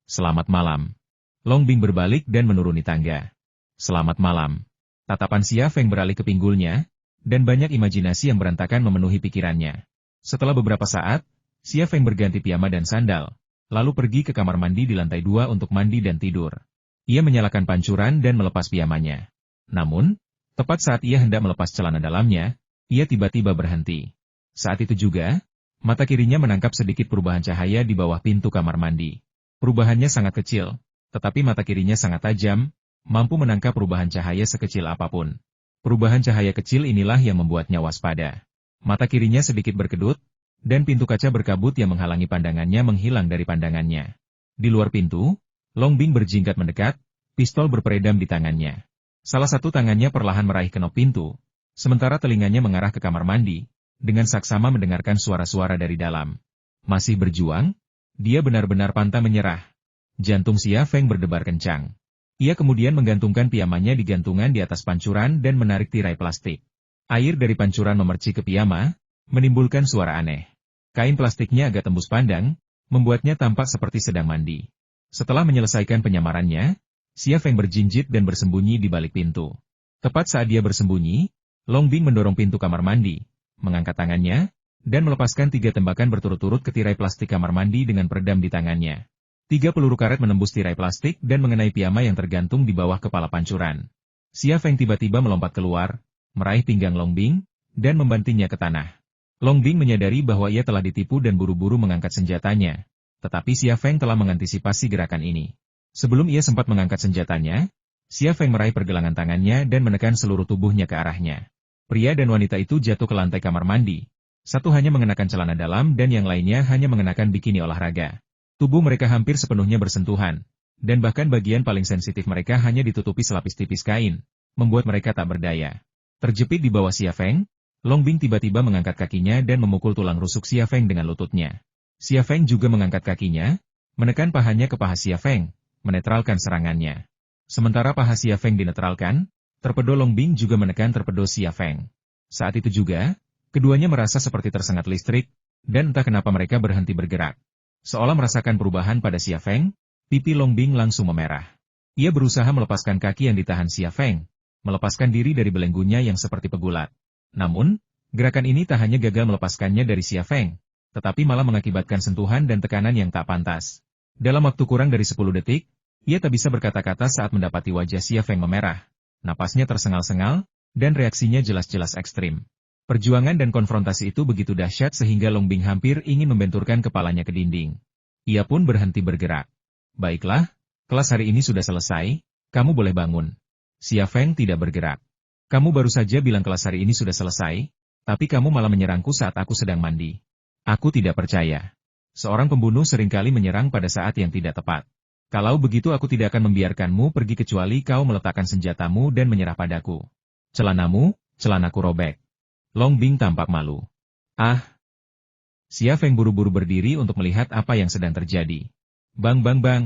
Selamat malam." Long Bing berbalik dan menuruni tangga. "Selamat malam." Tatapan Xia Feng beralih ke pinggulnya, dan banyak imajinasi yang berantakan memenuhi pikirannya. Setelah beberapa saat, Xia Feng berganti piyama dan sandal, lalu pergi ke kamar mandi di lantai 2 untuk mandi dan tidur. Ia menyalakan pancuran dan melepas piyamanya. Namun, tepat saat ia hendak melepas celana dalamnya, ia tiba-tiba berhenti. Saat itu juga, mata kirinya menangkap sedikit perubahan cahaya di bawah pintu kamar mandi. Perubahannya sangat kecil, tetapi mata kirinya sangat tajam, mampu menangkap perubahan cahaya sekecil apapun. Perubahan cahaya kecil inilah yang membuatnya waspada. Mata kirinya sedikit berkedut, dan pintu kaca berkabut yang menghalangi pandangannya menghilang dari pandangannya. Di luar pintu, Long Bing berjingkat mendekat, pistol berperedam di tangannya. Salah satu tangannya perlahan meraih kenop pintu, sementara telinganya mengarah ke kamar mandi, dengan saksama mendengarkan suara-suara dari dalam. Masih berjuang? Dia benar-benar pantang menyerah. Jantung Xia Feng berdebar kencang. Ia kemudian menggantungkan piyamanya di gantungan di atas pancuran dan menarik tirai plastik. Air dari pancuran memercik ke piyama, menimbulkan suara aneh. Kain plastiknya agak tembus pandang, membuatnya tampak seperti sedang mandi. Setelah menyelesaikan penyamarannya, Xia Feng berjinjit dan bersembunyi di balik pintu. Tepat saat dia bersembunyi, Long Bing mendorong pintu kamar mandi, mengangkat tangannya, dan melepaskan 3 tembakan berturut-turut ke tirai plastik kamar mandi dengan peredam di tangannya. 3 peluru karet menembus tirai plastik dan mengenai piyama yang tergantung di bawah kepala pancuran. Xia Feng tiba-tiba melompat keluar, meraih pinggang Long Bing, dan membantingnya ke tanah. Long Bing menyadari bahwa ia telah ditipu dan buru-buru mengangkat senjatanya. Tetapi Xia Feng telah mengantisipasi gerakan ini. Sebelum ia sempat mengangkat senjatanya, Xia Feng meraih pergelangan tangannya dan menekan seluruh tubuhnya ke arahnya. Pria dan wanita itu jatuh ke lantai kamar mandi. Satu hanya mengenakan celana dalam dan yang lainnya hanya mengenakan bikini olahraga. Tubuh mereka hampir sepenuhnya bersentuhan, dan bahkan bagian paling sensitif mereka hanya ditutupi selapis tipis kain, membuat mereka tak berdaya. Terjepit di bawah Xia Feng, Long Bing tiba-tiba mengangkat kakinya dan memukul tulang rusuk Xia Feng dengan lututnya. Xia Feng juga mengangkat kakinya, menekan pahanya ke paha Xia Feng, menetralkan serangannya. Sementara paha Xia Feng dinetralkan, torpedo Long Bing juga menekan torpedo Xia Feng. Saat itu juga, keduanya merasa seperti tersengat listrik, dan entah kenapa mereka berhenti bergerak. Seolah merasakan perubahan pada Xia Feng, pipi Long Bing langsung memerah. Ia berusaha melepaskan kaki yang ditahan Xia Feng, melepaskan diri dari belenggunya yang seperti pegulat. Namun, gerakan ini tak hanya gagal melepaskannya dari Xia Feng, tetapi malah mengakibatkan sentuhan dan tekanan yang tak pantas. Dalam waktu kurang dari 10 detik, ia tak bisa berkata-kata saat mendapati wajah Xia Feng memerah. Napasnya tersengal-sengal, dan reaksinya jelas-jelas ekstrim. Perjuangan dan konfrontasi itu begitu dahsyat sehingga Long Bing hampir ingin membenturkan kepalanya ke dinding. Ia pun berhenti bergerak. "Baiklah, kelas hari ini sudah selesai, kamu boleh bangun." Xia Feng tidak bergerak. "Kamu baru saja bilang kelas hari ini sudah selesai, tapi kamu malah menyerangku saat aku sedang mandi. Aku tidak percaya. Seorang pembunuh seringkali menyerang pada saat yang tidak tepat. Kalau begitu aku tidak akan membiarkanmu pergi kecuali kau meletakkan senjatamu dan menyerah padaku. Celanaku robek." Long Bing tampak malu. "Ah!" Xia Feng buru-buru berdiri untuk melihat apa yang sedang terjadi. Bang bang bang.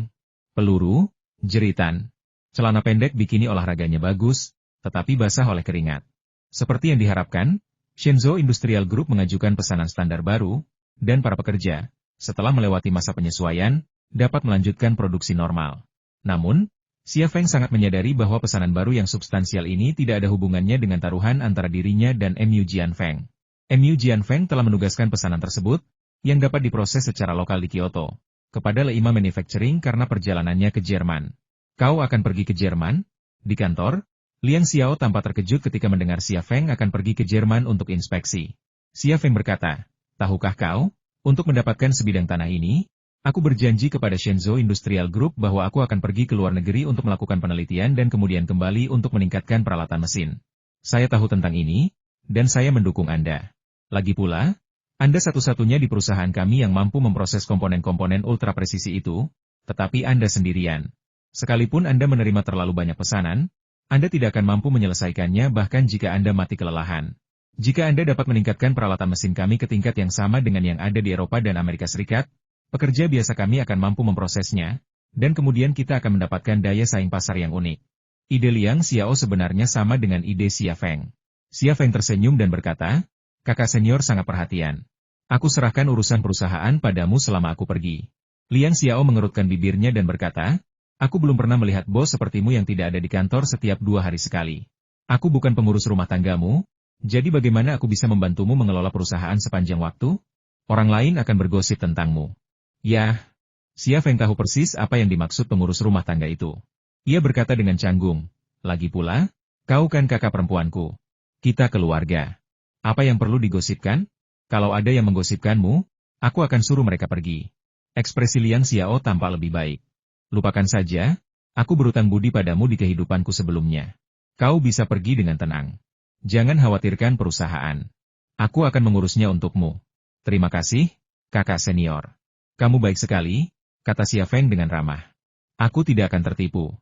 Peluru, jeritan. Celana pendek bikini olahraganya bagus, tetapi basah oleh keringat. Seperti yang diharapkan, Shenzhou Industrial Group mengajukan pesanan standar baru, dan para pekerja, setelah melewati masa penyesuaian, dapat melanjutkan produksi normal. Namun, Xia Feng sangat menyadari bahwa pesanan baru yang substansial ini tidak ada hubungannya dengan taruhan antara dirinya dan Mu Jianfeng. Mu Jianfeng telah menugaskan pesanan tersebut, yang dapat diproses secara lokal di Kyoto, kepada Leima Manufacturing karena perjalanannya ke Jerman. "Kau akan pergi ke Jerman?" Di kantor, Liang Xiao tampak terkejut ketika mendengar Xia Feng akan pergi ke Jerman untuk inspeksi. Xia Feng berkata, "Tahukah kau, untuk mendapatkan sebidang tanah ini, Aku berjanji kepada Shenzhou Industrial Group bahwa aku akan pergi ke luar negeri untuk melakukan penelitian dan kemudian kembali untuk meningkatkan peralatan mesin. Saya tahu tentang ini, dan saya mendukung Anda. Lagi pula, Anda satu-satunya di perusahaan kami yang mampu memproses komponen-komponen ultra presisi itu, tetapi Anda sendirian. Sekalipun Anda menerima terlalu banyak pesanan, Anda tidak akan mampu menyelesaikannya bahkan jika Anda mati kelelahan. Jika Anda dapat meningkatkan peralatan mesin kami ke tingkat yang sama dengan yang ada di Eropa dan Amerika Serikat, pekerja biasa kami akan mampu memprosesnya, dan kemudian kita akan mendapatkan daya saing pasar yang unik. Ide Liang Xiao sebenarnya sama dengan ide Xia Feng. Xia Feng tersenyum dan berkata, "Kakak senior sangat perhatian. Aku serahkan urusan perusahaan padamu selama aku pergi." Liang Xiao mengerutkan bibirnya dan berkata, "Aku belum pernah melihat bos sepertimu yang tidak ada di kantor setiap 2 hari sekali. Aku bukan pengurus rumah tanggamu, jadi bagaimana aku bisa membantumu mengelola perusahaan sepanjang waktu? Orang lain akan bergosip tentangmu." Yah, Xia Feng tahu persis apa yang dimaksud pengurus rumah tangga itu. Ia berkata dengan canggung, "Lagi pula, kau kan kakak perempuanku. Kita keluarga. Apa yang perlu digosipkan? Kalau ada yang menggosipkanmu, aku akan suruh mereka pergi." Ekspresi Liang Xiao tampak lebih baik. "Lupakan saja, aku berutang budi padamu di kehidupanku sebelumnya. Kau bisa pergi dengan tenang. Jangan khawatirkan perusahaan. Aku akan mengurusnya untukmu." "Terima kasih, kakak senior. Kamu baik sekali," kata Xia Feng dengan ramah. "Aku tidak akan tertipu.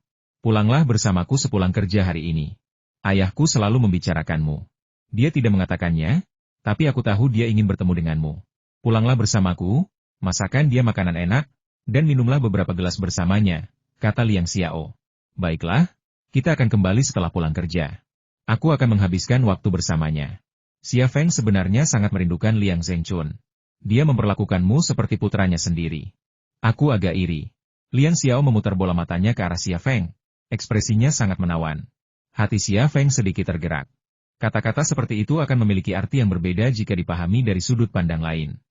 Pulanglah bersamaku sepulang kerja hari ini. Ayahku selalu membicarakanmu. Dia tidak mengatakannya, tapi aku tahu dia ingin bertemu denganmu. Pulanglah bersamaku, masakan dia makanan enak, dan minumlah beberapa gelas bersamanya," kata Liang Xiao. "Baiklah, kita akan kembali setelah pulang kerja. Aku akan menghabiskan waktu bersamanya." Xia Feng sebenarnya sangat merindukan Liang Zhengchun. Dia memperlakukanmu seperti putranya sendiri. Aku agak iri. Liang Xiao memutar bola matanya ke arah Xia Feng. Ekspresinya sangat menawan. Hati Xia Feng sedikit tergerak. Kata-kata seperti itu akan memiliki arti yang berbeda jika dipahami dari sudut pandang lain.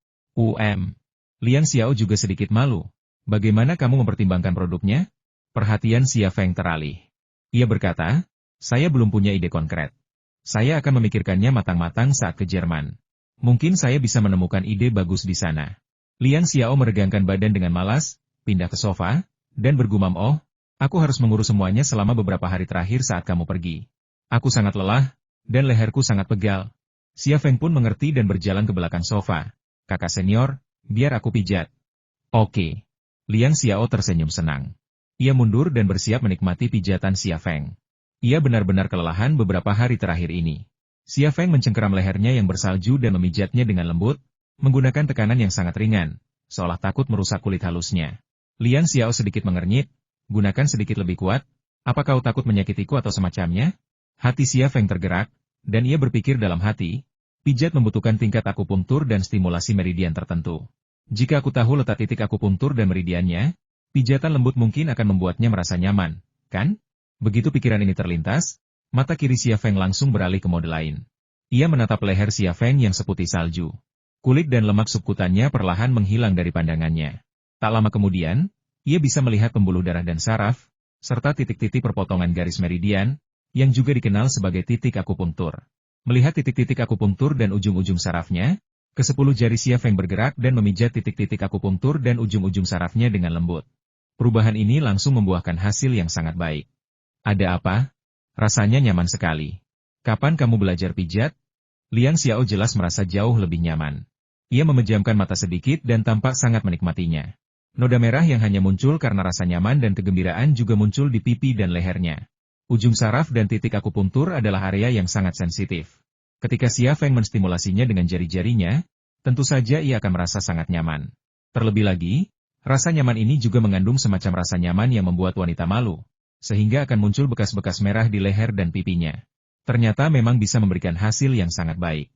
Liang Xiao juga sedikit malu. "Bagaimana kamu mempertimbangkan produknya?" Perhatian Xia Feng teralih. Ia berkata, "Saya belum punya ide konkret. Saya akan memikirkannya matang-matang saat ke Jerman. Mungkin saya bisa menemukan ide bagus di sana." Liang Xiao meregangkan badan dengan malas, pindah ke sofa, dan bergumam, "Oh, aku harus mengurus semuanya selama beberapa hari terakhir saat kamu pergi. Aku sangat lelah, dan leherku sangat pegal." Xia Feng pun mengerti dan berjalan ke belakang sofa. "Kakak senior, biar aku pijat." "Oke." Liang Xiao tersenyum senang. Ia mundur dan bersiap menikmati pijatan Xia Feng. Ia benar-benar kelelahan beberapa hari terakhir ini. Xia Feng mencengkeram lehernya yang bersalju dan memijatnya dengan lembut, menggunakan tekanan yang sangat ringan, seolah takut merusak kulit halusnya. Liang Xiao sedikit mengernyit, "Gunakan sedikit lebih kuat, apa kau takut menyakitiku atau semacamnya?" Hati Xia Feng tergerak, dan ia berpikir dalam hati, pijat membutuhkan tingkat akupunktur dan stimulasi meridian tertentu. Jika aku tahu letak titik akupunktur dan meridiannya, pijatan lembut mungkin akan membuatnya merasa nyaman, kan? Begitu pikiran ini terlintas, mata kiri Xia Feng langsung beralih ke mode lain. Ia menatap leher Xia Feng yang seputih salju. Kulit dan lemak subkutannya perlahan menghilang dari pandangannya. Tak lama kemudian, ia bisa melihat pembuluh darah dan saraf, serta titik-titik perpotongan garis meridian, yang juga dikenal sebagai titik akupunktur. Melihat titik-titik akupunktur dan ujung-ujung sarafnya, ke-10 jari Xia Feng bergerak dan memijat titik-titik akupunktur dan ujung-ujung sarafnya dengan lembut. Perubahan ini langsung membuahkan hasil yang sangat baik. "Ada apa? Rasanya nyaman sekali. Kapan kamu belajar pijat?" Liang Xiao jelas merasa jauh lebih nyaman. Ia memejamkan mata sedikit dan tampak sangat menikmatinya. Noda merah yang hanya muncul karena rasa nyaman dan kegembiraan juga muncul di pipi dan lehernya. Ujung saraf dan titik akupunktur adalah area yang sangat sensitif. Ketika Xia Feng menstimulasinya dengan jari-jarinya, tentu saja ia akan merasa sangat nyaman. Terlebih lagi, rasa nyaman ini juga mengandung semacam rasa nyaman yang membuat wanita malu, sehingga akan muncul bekas-bekas merah di leher dan pipinya. Ternyata memang bisa memberikan hasil yang sangat baik.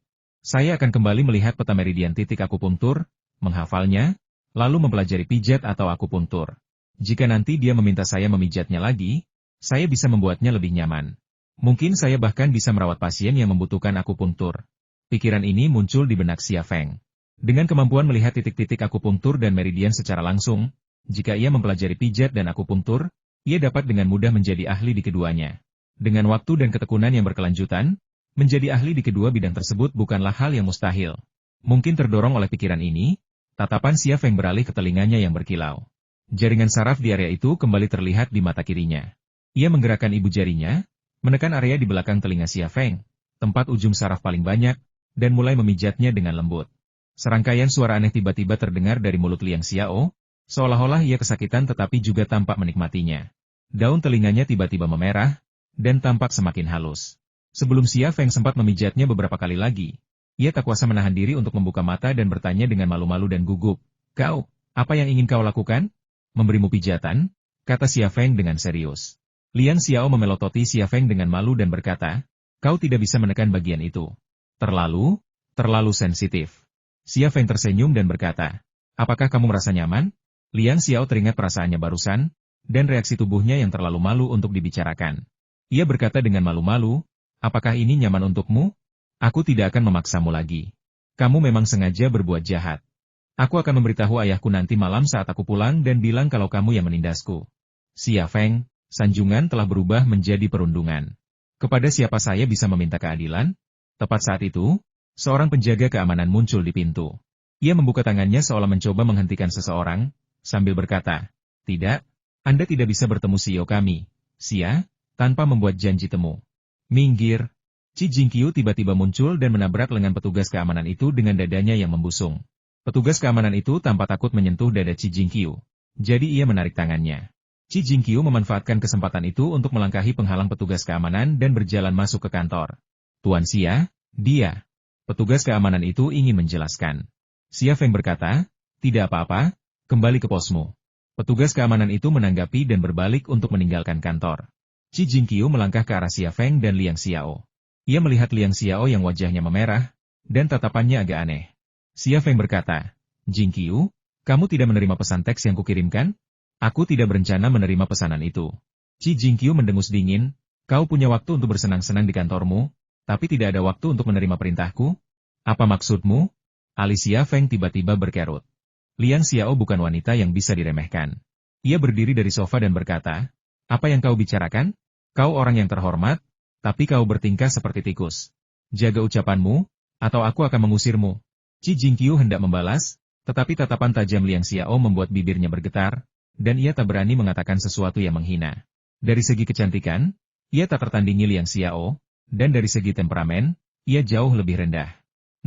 Saya akan kembali melihat peta meridian titik akupunktur, menghafalnya, lalu mempelajari pijat atau akupunktur. Jika nanti dia meminta saya memijatnya lagi, saya bisa membuatnya lebih nyaman. Mungkin saya bahkan bisa merawat pasien yang membutuhkan akupunktur. Pikiran ini muncul di benak Xia Feng. Dengan kemampuan melihat titik-titik akupunktur dan meridian secara langsung, jika ia mempelajari pijat dan akupunktur, ia dapat dengan mudah menjadi ahli di keduanya. Dengan waktu dan ketekunan yang berkelanjutan, menjadi ahli di kedua bidang tersebut bukanlah hal yang mustahil. Mungkin terdorong oleh pikiran ini, Tatapan Xia Feng beralih ke telinganya yang berkilau. Jaringan saraf di area itu kembali terlihat di mata kirinya. Ia menggerakkan ibu jarinya, menekan area di belakang telinga Xia Feng, tempat ujung saraf paling banyak, dan mulai memijatnya dengan lembut. Serangkaian suara aneh tiba-tiba terdengar dari mulut Liang Xiao, seolah-olah ia kesakitan tetapi juga tampak menikmatinya. Daun telinganya tiba-tiba memerah, dan tampak semakin halus. Sebelum Xia Feng sempat memijatnya beberapa kali lagi, ia tak kuasa menahan diri untuk membuka mata dan bertanya dengan malu-malu dan gugup. "Kau, apa yang ingin kau lakukan?" "Memberimu pijatan," kata Xia Feng dengan serius. Liang Xiao memelototi Xia Feng dengan malu dan berkata, "Kau tidak bisa menekan bagian itu. Terlalu sensitif." Xia Feng tersenyum dan berkata, "Apakah kamu merasa nyaman?" Liang Xiao teringat perasaannya barusan, dan reaksi tubuhnya yang terlalu malu untuk dibicarakan. Ia berkata dengan malu-malu, "Apakah ini nyaman untukmu? Aku tidak akan memaksamu lagi. Kamu memang sengaja berbuat jahat. Aku akan memberitahu ayahku nanti malam saat aku pulang dan bilang kalau kamu yang menindasku." Xia Feng, sanjungan telah berubah menjadi perundungan. "Kepada siapa saya bisa meminta keadilan?" Tepat saat itu, seorang penjaga keamanan muncul di pintu. Ia membuka tangannya seolah mencoba menghentikan seseorang, sambil berkata, "Tidak, Anda tidak bisa bertemu CEO kami, Xia, tanpa membuat janji temu." "Minggir." Qi Jingqiu tiba-tiba muncul dan menabrak lengan petugas keamanan itu dengan dadanya yang membusung. Petugas keamanan itu tanpa takut menyentuh dada Qi Jingqiu. Jadi ia menarik tangannya. Qi Jingqiu memanfaatkan kesempatan itu untuk melangkahi penghalang petugas keamanan dan berjalan masuk ke kantor. "Tuan Xia, dia." Petugas keamanan itu ingin menjelaskan. Xia Feng berkata, "Tidak apa-apa, kembali ke posmu." Petugas keamanan itu menanggapi dan berbalik untuk meninggalkan kantor. Qi Jingqiu melangkah ke arah Xia Feng dan Liang Xiao. Ia melihat Liang Xiao yang wajahnya memerah, dan tatapannya agak aneh. Xia Feng berkata, "Jingqiu, kamu tidak menerima pesan teks yang kukirimkan?" "Aku tidak berencana menerima pesanan itu." Qi Jingqiu mendengus dingin, "Kau punya waktu untuk bersenang-senang di kantormu, tapi tidak ada waktu untuk menerima perintahku? Apa maksudmu?" Alis Xia Feng tiba-tiba berkerut. Liang Xiao bukan wanita yang bisa diremehkan. Ia berdiri dari sofa dan berkata, "Apa yang kau bicarakan? Kau orang yang terhormat, tapi kau bertingkah seperti tikus. Jaga ucapanmu, atau aku akan mengusirmu." Qi Jingqiu hendak membalas, tetapi tatapan tajam Liang Xiao membuat bibirnya bergetar, dan ia tak berani mengatakan sesuatu yang menghina. Dari segi kecantikan, ia tak tertandingi Liang Xiao, dan dari segi temperamen, ia jauh lebih rendah.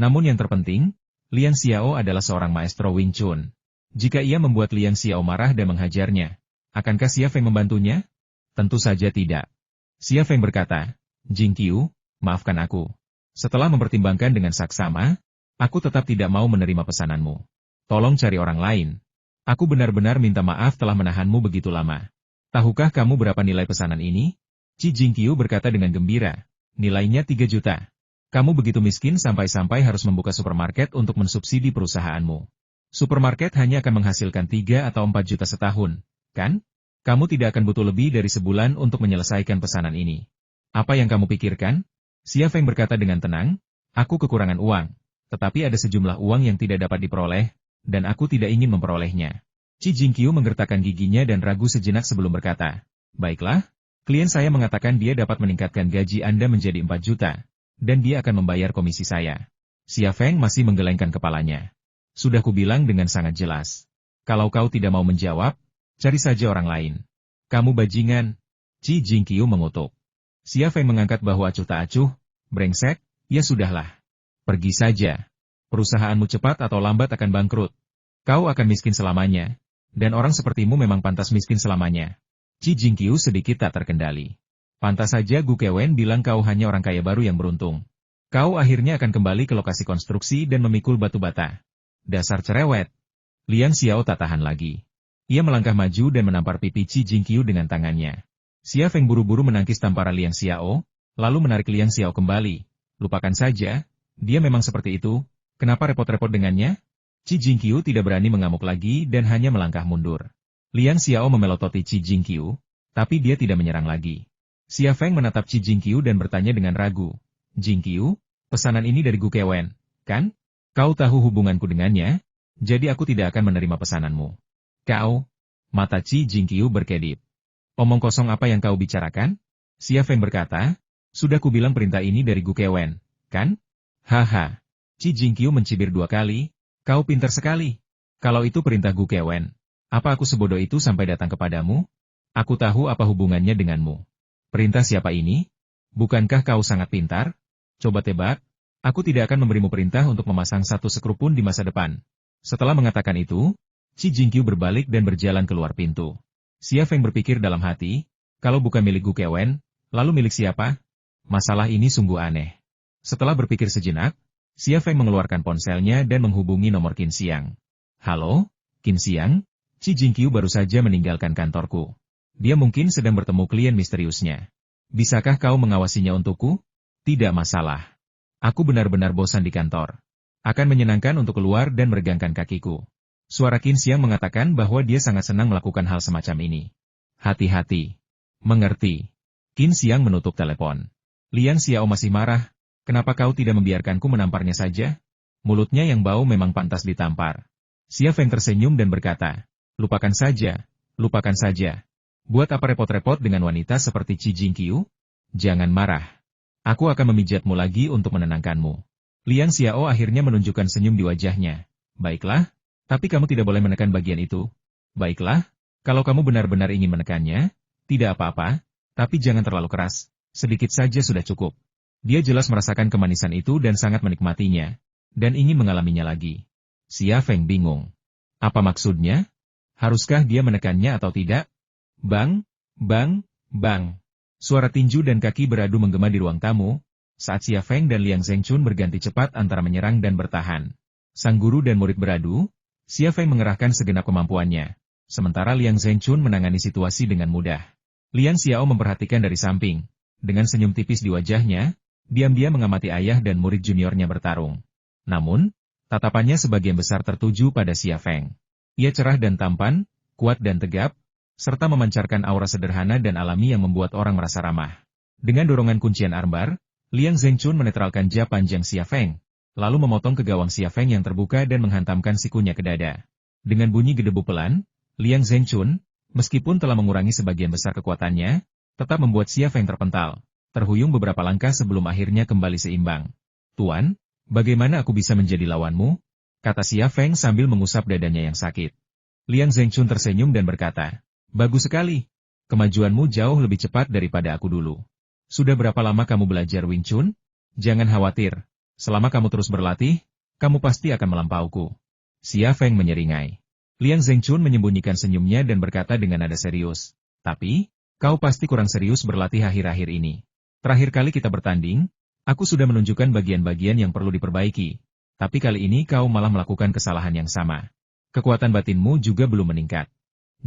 Namun yang terpenting, Liang Xiao adalah seorang maestro Wing Chun. Jika ia membuat Liang Xiao marah dan menghajarnya, akankah Xia Feng membantunya? Tentu saja tidak. Xia Feng berkata, "Jingqiu, maafkan aku. Setelah mempertimbangkan dengan saksama, aku tetap tidak mau menerima pesananmu. Tolong cari orang lain. Aku benar-benar minta maaf telah menahanmu begitu lama. Tahukah kamu berapa nilai pesanan ini?" Qi Jingqiu berkata dengan gembira, "Nilainya 3 juta. Kamu begitu miskin sampai-sampai harus membuka supermarket untuk mensubsidi perusahaanmu. Supermarket hanya akan menghasilkan 3 atau 4 juta setahun, kan? Kamu tidak akan butuh lebih dari sebulan untuk menyelesaikan pesanan ini. Apa yang kamu pikirkan?" Xia Feng berkata dengan tenang, "Aku kekurangan uang, tetapi ada sejumlah uang yang tidak dapat diperoleh, dan aku tidak ingin memperolehnya." Qi Jingqiu menggertakkan giginya dan ragu sejenak sebelum berkata, "Baiklah, klien saya mengatakan dia dapat meningkatkan gaji Anda menjadi 4 juta, dan dia akan membayar komisi saya." Xia Feng masih menggelengkan kepalanya. "Sudah kubilang dengan sangat jelas. Kalau kau tidak mau menjawab, cari saja orang lain." "Kamu bajingan." Qi Jingqiu mengutuk. Xia Feng mengangkat bahu acuh tak acuh, "Brengsek, ya sudahlah. Pergi saja. Perusahaanmu cepat atau lambat akan bangkrut. Kau akan miskin selamanya, dan orang sepertimu memang pantas miskin selamanya." Qi Jingqiu sedikit tak terkendali. "Pantas saja Gu Kewen bilang kau hanya orang kaya baru yang beruntung. Kau akhirnya akan kembali ke lokasi konstruksi dan memikul batu bata. Dasar cerewet." Liang Xiao tak tahan lagi. Ia melangkah maju dan menampar pipi Qi Jingqiu dengan tangannya. Xia Feng buru-buru menangkis tamparan Liang Xiao, lalu menarik Liang Xiao kembali. "Lupakan saja, dia memang seperti itu, kenapa repot-repot dengannya?" Qi Jingqiu tidak berani mengamuk lagi dan hanya melangkah mundur. Liang Xiao memelototi Qi Jingqiu, tapi dia tidak menyerang lagi. Xia Feng menatap Qi Jingqiu dan bertanya dengan ragu, "Jingqiu, pesanan ini dari Gu Kewen, kan? Kau tahu hubunganku dengannya, jadi aku tidak akan menerima pesananmu." "Kau?" Mata Qi Jingqiu berkedip. "Omong kosong apa yang kau bicarakan?" Xia Feng berkata, "Sudah kubilang perintah ini dari Gu Kewen, kan?" "Haha." Qi Jingqiu mencibir 2 kali, "Kau pintar sekali. Kalau itu perintah Gu Kewen, apa aku sebodoh itu sampai datang kepadamu? Aku tahu apa hubungannya denganmu. Perintah siapa ini? Bukankah kau sangat pintar? Coba tebak. Aku tidak akan memberimu perintah untuk memasang satu sekrup pun di masa depan. Setelah mengatakan itu, Qi Jingqiu berbalik dan berjalan keluar pintu. Xia Feng berpikir dalam hati, kalau bukan milik Gu Kewen, lalu milik siapa? Masalah ini sungguh aneh. Setelah berpikir sejenak, Xia Feng mengeluarkan ponselnya dan menghubungi nomor Qin Xiang. Halo, Qin Xiang? Qi Jingqiu baru saja meninggalkan kantorku. Dia mungkin sedang bertemu klien misteriusnya. Bisakah kau mengawasinya untukku? Tidak masalah. Aku benar-benar bosan di kantor. Akan menyenangkan untuk keluar dan meregangkan kakiku. Suara Qin Xiang mengatakan bahwa dia sangat senang melakukan hal semacam ini. Hati-hati. Mengerti. Qin Xiang menutup telepon. Liang Xiao masih marah. Kenapa kau tidak membiarkanku menamparnya saja? Mulutnya yang bau memang pantas ditampar. Xia Feng tersenyum dan berkata, lupakan saja, lupakan saja. Buat apa repot-repot dengan wanita seperti Qi Jingqiu? Jangan marah. Aku akan memijatmu lagi untuk menenangkanmu. Liang Xiao akhirnya menunjukkan senyum di wajahnya. Baiklah, tapi kamu tidak boleh menekan bagian itu. Baiklah, kalau kamu benar-benar ingin menekannya, tidak apa-apa, tapi jangan terlalu keras. Sedikit saja sudah cukup. Dia jelas merasakan kemanisan itu dan sangat menikmatinya, dan ingin mengalaminya lagi. Xia Feng bingung. Apa maksudnya? Haruskah dia menekannya atau tidak? Bang, bang, bang. Suara tinju dan kaki beradu menggema di ruang tamu, saat Xia Feng dan Liang Zhengchun berganti cepat antara menyerang dan bertahan. Sang guru dan murid beradu, Xia Feng mengerahkan segenap kemampuannya, sementara Liang Zhengchun menangani situasi dengan mudah. Liang Xiao memperhatikan dari samping, dengan senyum tipis di wajahnya, diam-diam mengamati ayah dan murid juniornya bertarung. Namun, tatapannya sebagian besar tertuju pada Xia Feng. Ia cerah dan tampan, kuat dan tegap, serta memancarkan aura sederhana dan alami yang membuat orang merasa ramah. Dengan dorongan kuncian armbar, Liang Zhengchun menetralkan jab panjang Xia Feng, lalu memotong ke gawang Xia Feng yang terbuka dan menghantamkan sikunya ke dada. Dengan bunyi gedebu pelan, Liang Zhengchun, meskipun telah mengurangi sebagian besar kekuatannya, tetap membuat Xia Feng terpental, terhuyung beberapa langkah sebelum akhirnya kembali seimbang. Tuan, bagaimana aku bisa menjadi lawanmu? Kata Xia Feng sambil mengusap dadanya yang sakit. Liang Zhengchun tersenyum dan berkata, bagus sekali. Kemajuanmu jauh lebih cepat daripada aku dulu. Sudah berapa lama kamu belajar Wing Chun? Jangan khawatir. Selama kamu terus berlatih, kamu pasti akan melampauku. Xia Feng menyeringai. Liang Zhengchun menyembunyikan senyumnya dan berkata dengan nada serius. Tapi, kau pasti kurang serius berlatih akhir-akhir ini. Terakhir kali kita bertanding, aku sudah menunjukkan bagian-bagian yang perlu diperbaiki. Tapi kali ini kau malah melakukan kesalahan yang sama. Kekuatan batinmu juga belum meningkat.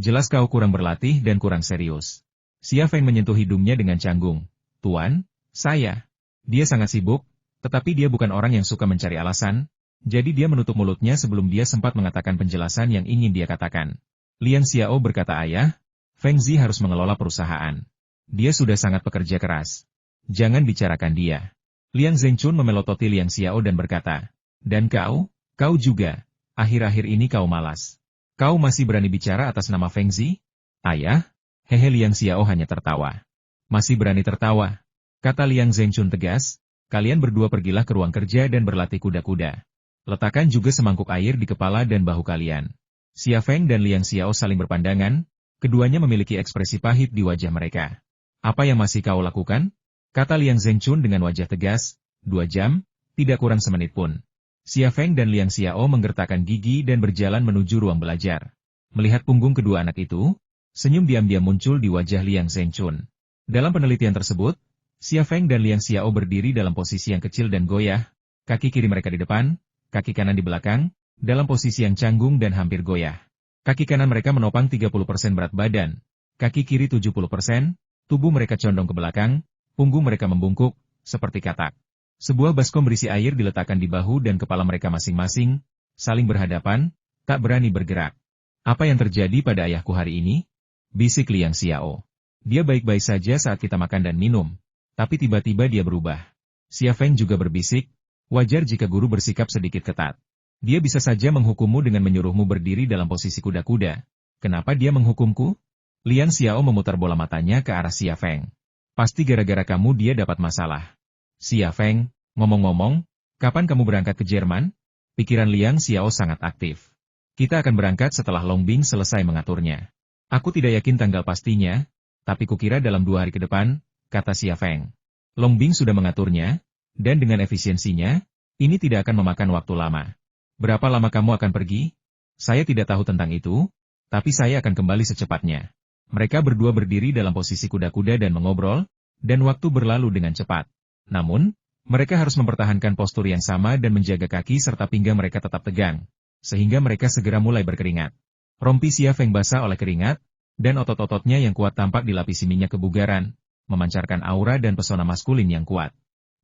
Jelas kau kurang berlatih dan kurang serius. Xia Feng menyentuh hidungnya dengan canggung. Tuan, saya. Dia sangat sibuk, tetapi dia bukan orang yang suka mencari alasan, jadi dia menutup mulutnya sebelum dia sempat mengatakan penjelasan yang ingin dia katakan. Liang Xiao berkata ayah, Feng Zi harus mengelola perusahaan. Dia sudah sangat pekerja keras. Jangan bicarakan dia. Liang Zhengchun memelototi Liang Xiao dan berkata, dan kau juga, akhir-akhir ini kau malas. Kau masih berani bicara atas nama Feng Zi? Ayah? Hehe Liang Xiao hanya tertawa. Masih berani tertawa. Kata Liang Zhengchun tegas, kalian berdua pergilah ke ruang kerja dan berlatih kuda-kuda. Letakkan juga semangkuk air di kepala dan bahu kalian. Xia Feng dan Liang Xiao saling berpandangan, keduanya memiliki ekspresi pahit di wajah mereka. Apa yang masih kau lakukan? Kata Liang Zhengchun dengan wajah tegas, 2 jam, tidak kurang semenit pun. Xia Feng dan Liang Xiao menggertakkan gigi dan berjalan menuju ruang belajar. Melihat punggung kedua anak itu, senyum diam-diam muncul di wajah Liang Zhengchun. Dalam penelitian tersebut, Xia Feng dan Liang Xiao berdiri dalam posisi yang kecil dan goyah, kaki kiri mereka di depan, kaki kanan di belakang, dalam posisi yang canggung dan hampir goyah. Kaki kanan mereka menopang 30% berat badan, kaki kiri 70%, tubuh mereka condong ke belakang, punggung mereka membungkuk, seperti katak. Sebuah baskom berisi air diletakkan di bahu dan kepala mereka masing-masing, saling berhadapan, tak berani bergerak. Apa yang terjadi pada ayahku hari ini? Bisik Liang Xiao. Dia baik-baik saja saat kita makan dan minum, tapi tiba-tiba dia berubah. Xia Feng juga berbisik, wajar jika guru bersikap sedikit ketat. Dia bisa saja menghukummu dengan menyuruhmu berdiri dalam posisi kuda-kuda. Kenapa dia menghukumku? Liang Xiao memutar bola matanya ke arah Xia Feng. Pasti gara-gara kamu dia dapat masalah. Xia Feng, ngomong-ngomong, kapan kamu berangkat ke Jerman? Pikiran Liang Xiao sangat aktif. Kita akan berangkat setelah Longbing selesai mengaturnya. Aku tidak yakin tanggal pastinya, tapi kukira dalam 2 hari ke depan, kata Xia Feng. Longbing sudah mengaturnya, dan dengan efisiensinya, ini tidak akan memakan waktu lama. Berapa lama kamu akan pergi? Saya tidak tahu tentang itu, tapi saya akan kembali secepatnya. Mereka berdua berdiri dalam posisi kuda-kuda dan mengobrol, dan waktu berlalu dengan cepat. Namun, mereka harus mempertahankan postur yang sama dan menjaga kaki serta pinggang mereka tetap tegang, sehingga mereka segera mulai berkeringat. Rompi Xia Feng basah oleh keringat, dan otot-ototnya yang kuat tampak dilapisi minyak kebugaran, memancarkan aura dan pesona maskulin yang kuat.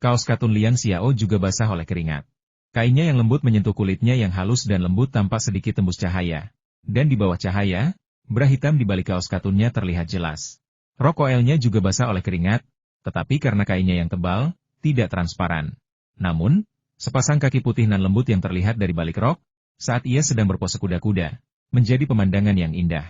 Kaos katun Liang Xiao juga basah oleh keringat. Kainnya yang lembut menyentuh kulitnya yang halus dan lembut tampak sedikit tembus cahaya. Dan di bawah cahaya, bra hitam di balik kaos katunnya terlihat jelas. Rok koelnya juga basah oleh keringat, tetapi karena kainnya yang tebal, tidak transparan. Namun, sepasang kaki putih nan lembut yang terlihat dari balik rok, saat ia sedang berpose kuda-kuda, menjadi pemandangan yang indah.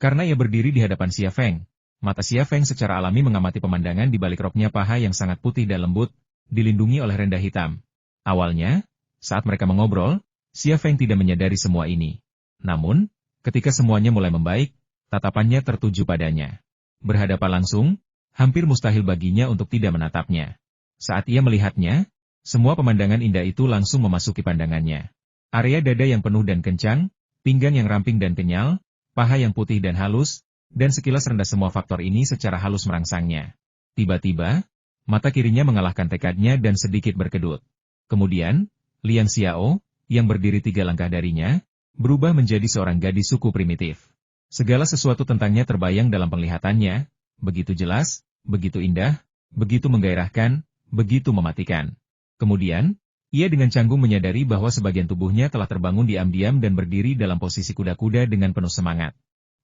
Karena ia berdiri di hadapan Xia Feng, mata Xia Feng secara alami mengamati pemandangan di balik roknya paha yang sangat putih dan lembut, dilindungi oleh renda hitam. Awalnya, saat mereka mengobrol, Xia Feng tidak menyadari semua ini. Namun, ketika semuanya mulai membaik, tatapannya tertuju padanya. Berhadapan langsung, hampir mustahil baginya untuk tidak menatapnya. Saat ia melihatnya, semua pemandangan indah itu langsung memasuki pandangannya. Area dada yang penuh dan kencang, pinggang yang ramping dan kenyal, paha yang putih dan halus, dan sekilas rendah semua faktor ini secara halus merangsangnya. Tiba-tiba, mata kirinya mengalahkan tekadnya dan sedikit berkedut. Kemudian, Liang Xiao, yang berdiri 3 langkah darinya, berubah menjadi seorang gadis suku primitif. Segala sesuatu tentangnya terbayang dalam penglihatannya, begitu jelas, begitu indah, begitu menggairahkan, begitu mematikan. Kemudian, ia dengan canggung menyadari bahwa sebagian tubuhnya telah terbangun diam-diam dan berdiri dalam posisi kuda-kuda dengan penuh semangat.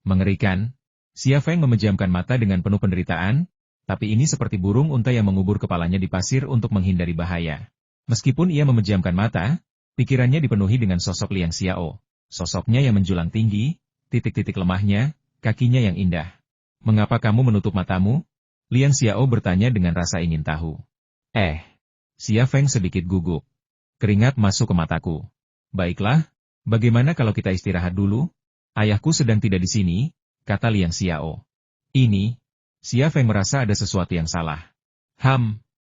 Mengerikan, Xia Feng memejamkan mata dengan penuh penderitaan, tapi ini seperti burung unta yang mengubur kepalanya di pasir untuk menghindari bahaya. Meskipun ia memejamkan mata, pikirannya dipenuhi dengan sosok Liang Xiao. Sosoknya yang menjulang tinggi, titik-titik lemahnya, kakinya yang indah. Mengapa kamu menutup matamu? Liang Xiao bertanya dengan rasa ingin tahu. Xia Feng sedikit gugup. Keringat masuk ke mataku. Baiklah, bagaimana kalau kita istirahat dulu? Ayahku sedang tidak di sini, kata Liang Xiao. Ini, Xia Feng merasa ada sesuatu yang salah.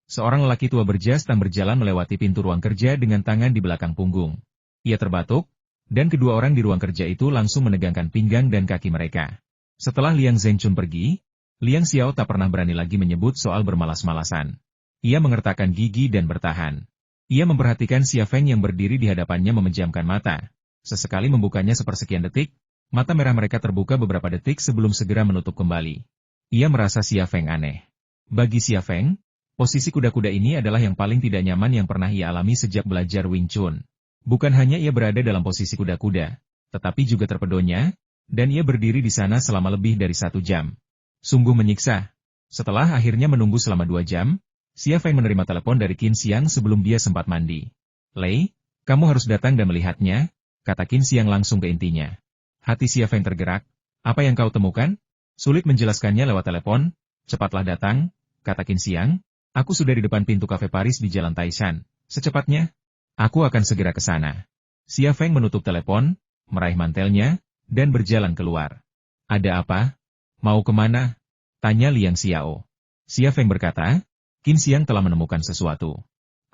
Seorang lelaki tua berjas tam berjalan melewati pintu ruang kerja dengan tangan di belakang punggung. Ia terbatuk, dan kedua orang di ruang kerja itu langsung menegangkan pinggang dan kaki mereka. Setelah Liang Zhengchun pergi, Liang Xiao tak pernah berani lagi menyebut soal bermalas-malasan. Ia mengertakkan gigi dan bertahan. Ia memperhatikan Xia Feng yang berdiri di hadapannya memejamkan mata. Sesekali membukanya sepersekian detik, mata merah mereka terbuka beberapa detik sebelum segera menutup kembali. Ia merasa Xia Feng aneh. Bagi Xia Feng, posisi kuda-kuda ini adalah yang paling tidak nyaman yang pernah ia alami sejak belajar Wing Chun. Bukan hanya ia berada dalam posisi kuda-kuda, tetapi juga terpedonnya, dan ia berdiri di sana selama lebih dari 1 jam. Sungguh menyiksa. Setelah akhirnya menunggu selama 2 jam, Xia Feng menerima telepon dari Qin Xiang sebelum dia sempat mandi. Lei, kamu harus datang dan melihatnya, kata Qin Xiang langsung ke intinya. Hati Xia Feng tergerak. Apa yang kau temukan? Sulit menjelaskannya lewat telepon. Cepatlah datang, kata Qin Xiang. Aku sudah di depan pintu kafe Paris di Jalan Taishan. Secepatnya, aku akan segera ke sana. Xia Feng menutup telepon, meraih mantelnya, dan berjalan keluar. Ada apa? Mau kemana? Tanya Liang Xiao. Xia Feng berkata, Qin Xiang telah menemukan sesuatu.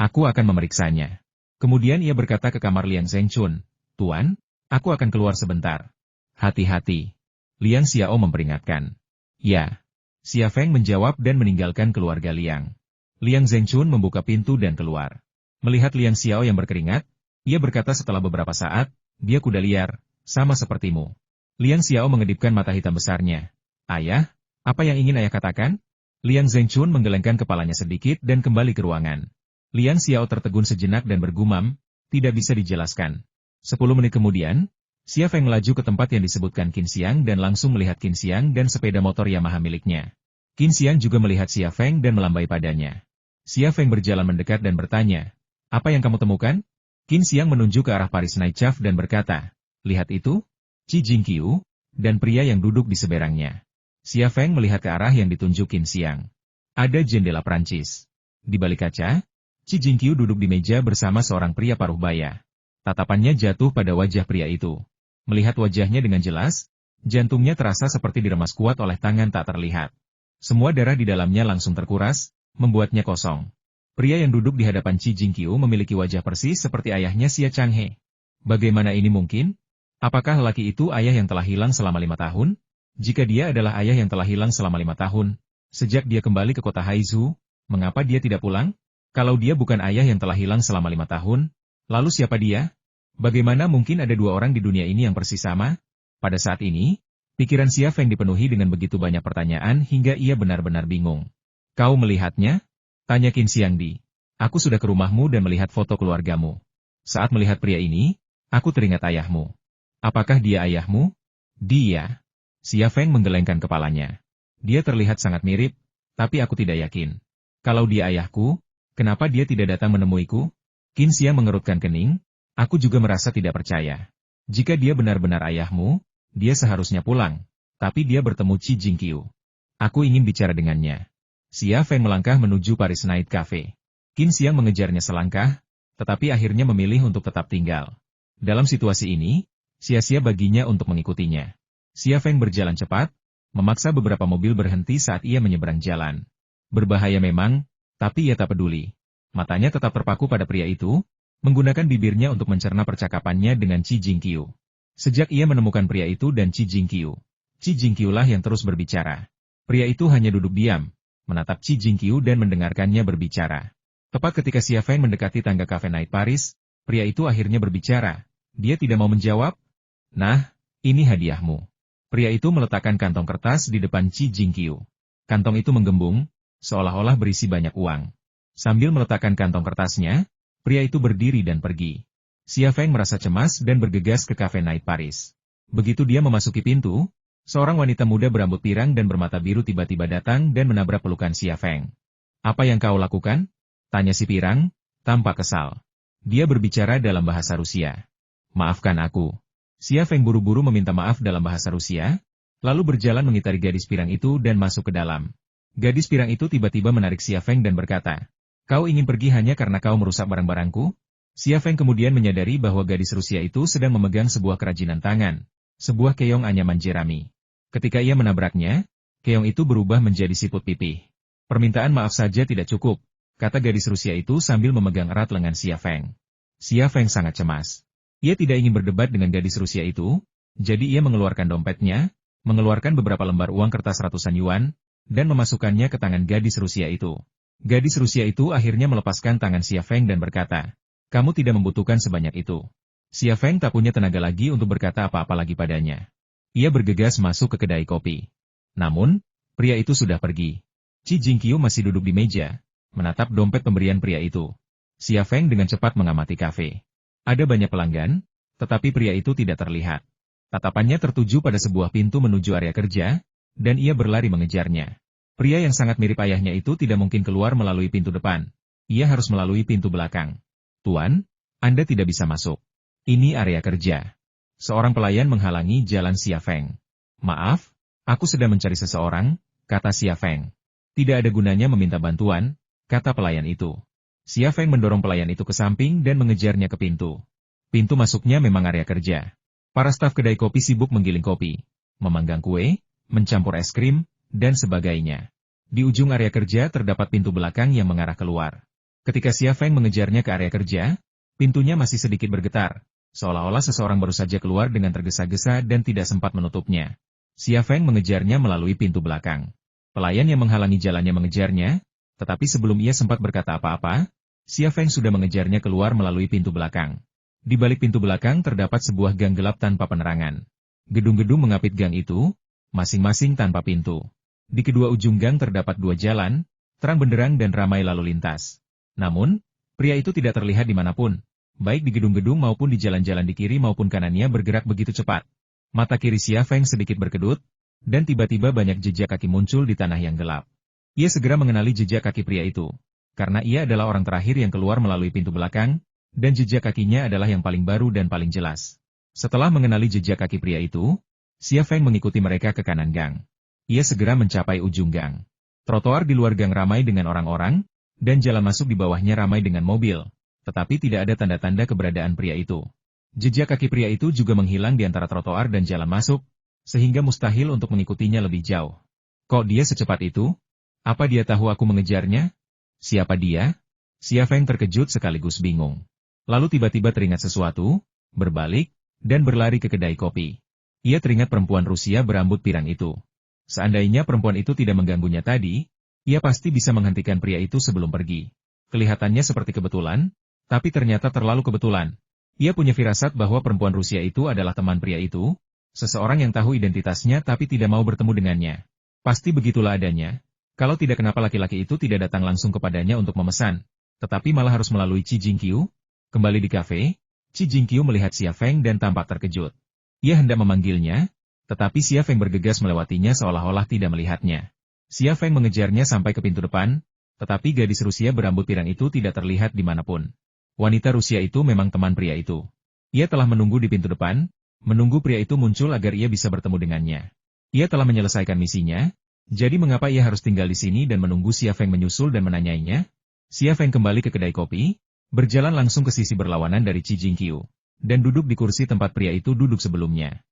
Aku akan memeriksanya. Kemudian ia berkata ke kamar Liang Zhengchun, Tuan, aku akan keluar sebentar. Hati-hati. Liang Xiao memperingatkan. Ya. Xia Feng menjawab dan meninggalkan keluarga Liang. Liang Zhengchun membuka pintu dan keluar. Melihat Liang Xiao yang berkeringat, ia berkata setelah beberapa saat, dia kuda liar, sama sepertimu. Liang Xiao mengedipkan mata hitam besarnya. Ayah, apa yang ingin ayah katakan? Liang Zhengchun menggelengkan kepalanya sedikit dan kembali ke ruangan. Liang Xiao tertegun sejenak dan bergumam, tidak bisa dijelaskan. 10 menit kemudian, Xia Feng melaju ke tempat yang disebutkan Qin Xiang dan langsung melihat Qin Xiang dan sepeda motor Yamaha miliknya. Qin Xiang juga melihat Xia Feng dan melambai padanya. Xia Feng berjalan mendekat dan bertanya, apa yang kamu temukan? Qin Xiang menunjuk ke arah Paris Nightcap dan berkata, lihat itu, Qi Jingqiu, dan pria yang duduk di seberangnya. Xia Feng melihat ke arah yang ditunjuk Qin Xiang. Ada jendela Prancis. Di balik kaca, Qi Jingqiu duduk di meja bersama seorang pria paruh baya. Tatapannya jatuh pada wajah pria itu. Melihat wajahnya dengan jelas, jantungnya terasa seperti diremas kuat oleh tangan tak terlihat. Semua darah di dalamnya langsung terkuras, membuatnya kosong. Pria yang duduk di hadapan Qi Jingqiu memiliki wajah persis seperti ayahnya Xia Changhe. Bagaimana ini mungkin? Apakah lelaki itu ayah yang telah hilang selama 5 tahun? Jika dia adalah ayah yang telah hilang selama 5 tahun, sejak dia kembali ke kota Haizu, mengapa dia tidak pulang? Kalau dia bukan ayah yang telah hilang selama 5 tahun, lalu siapa dia? Bagaimana mungkin ada 2 orang di dunia ini yang persis sama? Pada saat ini, pikiran Xia Feng dipenuhi dengan begitu banyak pertanyaan hingga ia benar-benar bingung. Kau melihatnya? Tanya Qin Xiangdi. Aku sudah ke rumahmu dan melihat foto keluargamu. Saat melihat pria ini, aku teringat ayahmu. Apakah dia ayahmu? Dia. Xia Feng menggelengkan kepalanya. Dia terlihat sangat mirip, tapi aku tidak yakin. Kalau dia ayahku, kenapa dia tidak datang menemuiku? Qin Xia mengerutkan kening. Aku juga merasa tidak percaya. Jika dia benar-benar ayahmu, dia seharusnya pulang. Tapi dia bertemu Qi Jingqiu. Aku ingin bicara dengannya. Xia Feng melangkah menuju Paris Night Cafe. Qin Xia mengejarnya selangkah, tetapi akhirnya memilih untuk tetap tinggal. Dalam situasi ini, sia-sia baginya untuk mengikutinya. Xia Feng berjalan cepat, memaksa beberapa mobil berhenti saat ia menyeberang jalan. Berbahaya memang, tapi ia tak peduli. Matanya tetap terpaku pada pria itu, menggunakan bibirnya untuk mencerna percakapannya dengan Qi Jingqiu. Sejak ia menemukan pria itu dan Qi Jingqiu lah yang terus berbicara. Pria itu hanya duduk diam, menatap Qi Jingqiu dan mendengarkannya berbicara. Tepat ketika Xia Feng mendekati tangga Cafe Night Paris, pria itu akhirnya berbicara. Dia tidak mau menjawab. Nah, ini hadiahmu. Pria itu meletakkan kantong kertas di depan Qi Jingqiu. Kantong itu menggembung, seolah-olah berisi banyak uang. Sambil meletakkan kantong kertasnya, pria itu berdiri dan pergi. Xia Feng merasa cemas dan bergegas ke Cafe Night Paris. Begitu dia memasuki pintu, seorang wanita muda berambut pirang dan bermata biru tiba-tiba datang dan menabrak pelukan Xia Feng. Apa yang kau lakukan? Tanya si pirang, tampak kesal. Dia berbicara dalam bahasa Rusia. Maafkan aku. Xia Feng buru-buru meminta maaf dalam bahasa Rusia, lalu berjalan mengitari gadis pirang itu dan masuk ke dalam. Gadis pirang itu tiba-tiba menarik Xia Feng dan berkata, kau ingin pergi hanya karena kau merusak barang-barangku? Xia Feng kemudian menyadari bahwa gadis Rusia itu sedang memegang sebuah kerajinan tangan, sebuah keong anyaman jerami. Ketika ia menabraknya, keong itu berubah menjadi siput pipih. Permintaan maaf saja tidak cukup, kata gadis Rusia itu sambil memegang erat lengan Xia Feng. Xia Feng sangat cemas. Ia tidak ingin berdebat dengan gadis Rusia itu, jadi ia mengeluarkan dompetnya, mengeluarkan beberapa lembar uang kertas ratusan yuan, dan memasukkannya ke tangan gadis Rusia itu. Gadis Rusia itu akhirnya melepaskan tangan Xia Feng dan berkata, kamu tidak membutuhkan sebanyak itu. Xia Feng tak punya tenaga lagi untuk berkata apa-apa lagi padanya. Ia bergegas masuk ke kedai kopi. Namun, pria itu sudah pergi. Qi Jingqiu masih duduk di meja, menatap dompet pemberian pria itu. Xia Feng dengan cepat mengamati kafe. Ada banyak pelanggan, tetapi pria itu tidak terlihat. Tatapannya tertuju pada sebuah pintu menuju area kerja, dan ia berlari mengejarnya. Pria yang sangat mirip ayahnya itu tidak mungkin keluar melalui pintu depan. Ia harus melalui pintu belakang. Tuan, Anda tidak bisa masuk. Ini area kerja. Seorang pelayan menghalangi jalan Xia Feng. Maaf, aku sedang mencari seseorang, kata Xia Feng. Tidak ada gunanya meminta bantuan, kata pelayan itu. Xia Feng mendorong pelayan itu ke samping dan mengejarnya ke pintu. Pintu masuknya memang area kerja. Para staf kedai kopi sibuk menggiling kopi, memanggang kue, mencampur es krim, dan sebagainya. Di ujung area kerja terdapat pintu belakang yang mengarah keluar. Ketika Xia Feng mengejarnya ke area kerja, pintunya masih sedikit bergetar, seolah-olah seseorang baru saja keluar dengan tergesa-gesa dan tidak sempat menutupnya. Xia Feng mengejarnya melalui pintu belakang. Pelayan yang menghalangi jalannya mengejarnya, tetapi sebelum ia sempat berkata apa-apa, Xia Feng sudah mengejarnya keluar melalui pintu belakang. Di balik pintu belakang terdapat sebuah gang gelap tanpa penerangan. Gedung-gedung mengapit gang itu, masing-masing tanpa pintu. Di kedua ujung gang terdapat 2 jalan, terang benderang dan ramai lalu lintas. Namun, pria itu tidak terlihat dimanapun, baik di gedung-gedung maupun di jalan-jalan di kiri maupun kanannya bergerak begitu cepat. Mata kiri Xia Feng sedikit berkedut, dan tiba-tiba banyak jejak kaki muncul di tanah yang gelap. Ia segera mengenali jejak kaki pria itu, karena ia adalah orang terakhir yang keluar melalui pintu belakang, dan jejak kakinya adalah yang paling baru dan paling jelas. Setelah mengenali jejak kaki pria itu, Xia Feng mengikuti mereka ke kanan gang. Ia segera mencapai ujung gang. Trotoar di luar gang ramai dengan orang-orang, dan jalan masuk di bawahnya ramai dengan mobil, tetapi tidak ada tanda-tanda keberadaan pria itu. Jejak kaki pria itu juga menghilang di antara trotoar dan jalan masuk, sehingga mustahil untuk mengikutinya lebih jauh. Kok dia secepat itu? Apa dia tahu aku mengejarnya? Siapa dia? Xia Feng terkejut sekaligus bingung. Lalu tiba-tiba teringat sesuatu, berbalik, dan berlari ke kedai kopi. Ia teringat perempuan Rusia berambut pirang itu. Seandainya perempuan itu tidak mengganggunya tadi, ia pasti bisa menghentikan pria itu sebelum pergi. Kelihatannya seperti kebetulan, tapi ternyata terlalu kebetulan. Ia punya firasat bahwa perempuan Rusia itu adalah teman pria itu, seseorang yang tahu identitasnya tapi tidak mau bertemu dengannya. Pasti begitulah adanya. Kalau tidak kenapa laki-laki itu tidak datang langsung kepadanya untuk memesan, tetapi malah harus melalui Qi Jingqiu. Kembali di kafe, Qi Jingqiu melihat Xia Feng dan tampak terkejut. Ia hendak memanggilnya, tetapi Xia Feng bergegas melewatinya seolah-olah tidak melihatnya. Xia Feng mengejarnya sampai ke pintu depan, tetapi gadis Rusia berambut pirang itu tidak terlihat dimanapun. Wanita Rusia itu memang teman pria itu. Ia telah menunggu di pintu depan, menunggu pria itu muncul agar ia bisa bertemu dengannya. Ia telah menyelesaikan misinya, jadi mengapa ia harus tinggal di sini dan menunggu Xia Feng menyusul dan menanyainya? Xia Feng kembali ke kedai kopi, berjalan langsung ke sisi berlawanan dari Qi Jingqiu, dan duduk di kursi tempat pria itu duduk sebelumnya.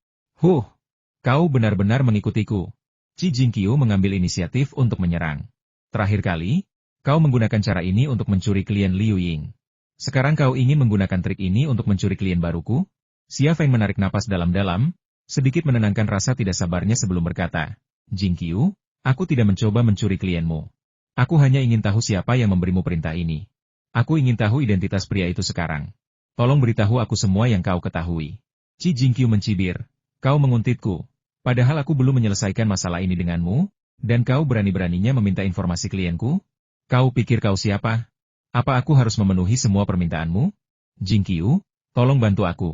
Kau benar-benar mengikutiku. Qi Jingqiu mengambil inisiatif untuk menyerang. Terakhir kali, kau menggunakan cara ini untuk mencuri klien Liu Ying. Sekarang kau ingin menggunakan trik ini untuk mencuri klien baruku? Xia Feng menarik napas dalam-dalam, sedikit menenangkan rasa tidak sabarnya sebelum berkata, Jingqiu, aku tidak mencoba mencuri klienmu. Aku hanya ingin tahu siapa yang memberimu perintah ini. Aku ingin tahu identitas pria itu sekarang. Tolong beritahu aku semua yang kau ketahui. Qi Jingqiu mencibir, kau menguntitku. Padahal aku belum menyelesaikan masalah ini denganmu, dan kau berani-beraninya meminta informasi klienku? Kau pikir kau siapa? Apa aku harus memenuhi semua permintaanmu? Jingqiu, tolong bantu aku.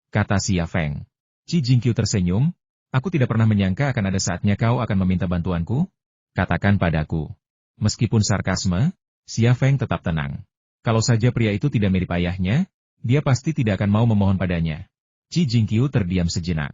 Kata Xia Feng. Qi Jingqiu tersenyum, aku tidak pernah menyangka akan ada saatnya kau akan meminta bantuanku. Katakan padaku. Meskipun sarkasme, Xia Feng tetap tenang. Kalau saja pria itu tidak mirip ayahnya, dia pasti tidak akan mau memohon padanya. Qi Jingqiu terdiam sejenak.